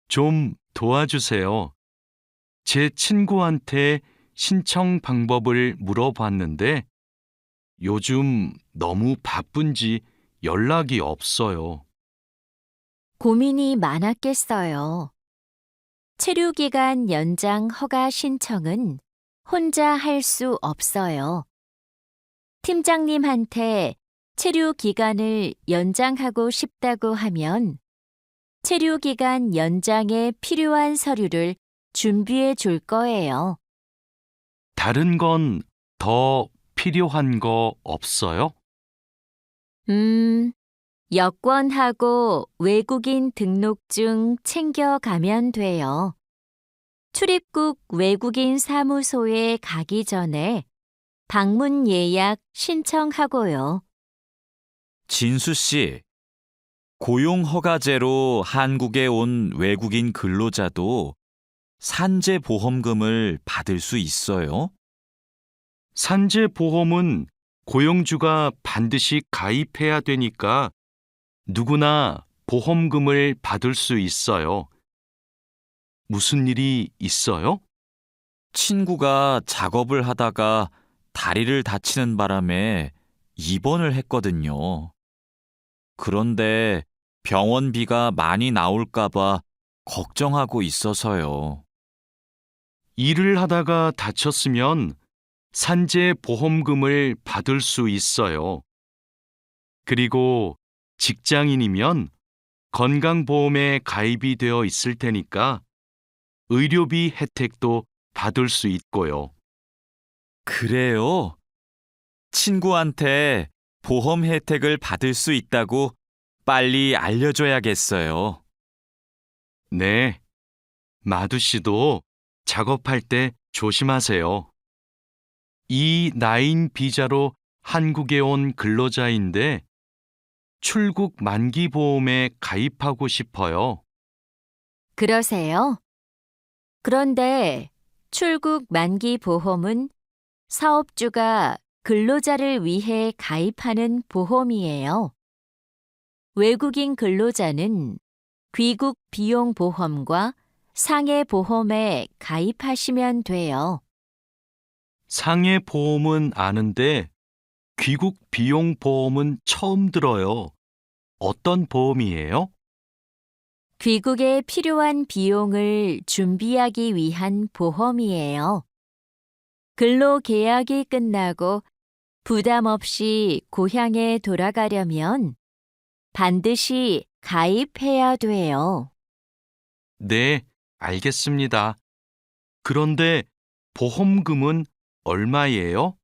좀 도와주세요. 제 친구한테 신청 방법을 물어봤는데 요즘 너무 바쁜지 연락이 없어요. 고민이 많았겠어요. 체류기간 연장 허가 신청은 혼자 할 수 없어요. 팀장님한테 체류 기간을 연장하고 싶다고 하면 체류 기간 연장에 필요한 서류를 준비해 줄 거예요. 다른 건 더 필요한 거 없어요? 여권하고 외국인 등록증 챙겨가면 돼요. 출입국 외국인 사무소에 가기 전에 방문 예약 신청하고요. 진수 씨, 고용 허가제로 한국에 온 외국인 근로자도 산재 보험금을 받을 수 있어요? 산재 보험은 고용주가 반드시 가입해야 되니까 누구나 보험금을 받을 수 있어요. 무슨 일이 있어요? 친구가 작업을 하다가 다리를 다치는 바람에 입원을 했거든요. 그런데 병원비가 많이 나올까봐 걱정하고 있어서요. 일을 하다가 다쳤으면 산재 보험금을 받을 수 있어요. 그리고 직장인이면 건강보험에 가입이 되어 있을 테니까 의료비 혜택도 받을 수 있고요. 그래요? 친구한테 보험 혜택을 받을 수 있다고 빨리 알려줘야겠어요. 네, 마두 씨도 작업할 때 조심하세요. E9 비자로 한국에 온 근로자인데 출국 만기 보험에 가입하고 싶어요. 그러세요? 그런데 출국 만기 보험은 사업주가 근로자를 위해 가입하는 보험이에요. 외국인 근로자는 귀국 비용 보험과 상해 보험에 가입하시면 돼요. 상해 보험은 아는데 귀국 비용 보험은 처음 들어요. 어떤 보험이에요? 귀국에 필요한 비용을 준비하기 위한 보험이에요. 근로 계약이 끝나고 부담 없이 고향에 돌아가려면 반드시 가입해야 돼요. 네, 알겠습니다. 그런데 보험금은 얼마예요?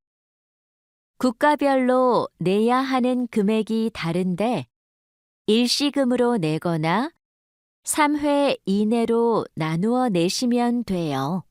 국가별로 내야 하는 금액이 다른데 일시금으로 내거나 3회 이내로 나누어 내시면 돼요.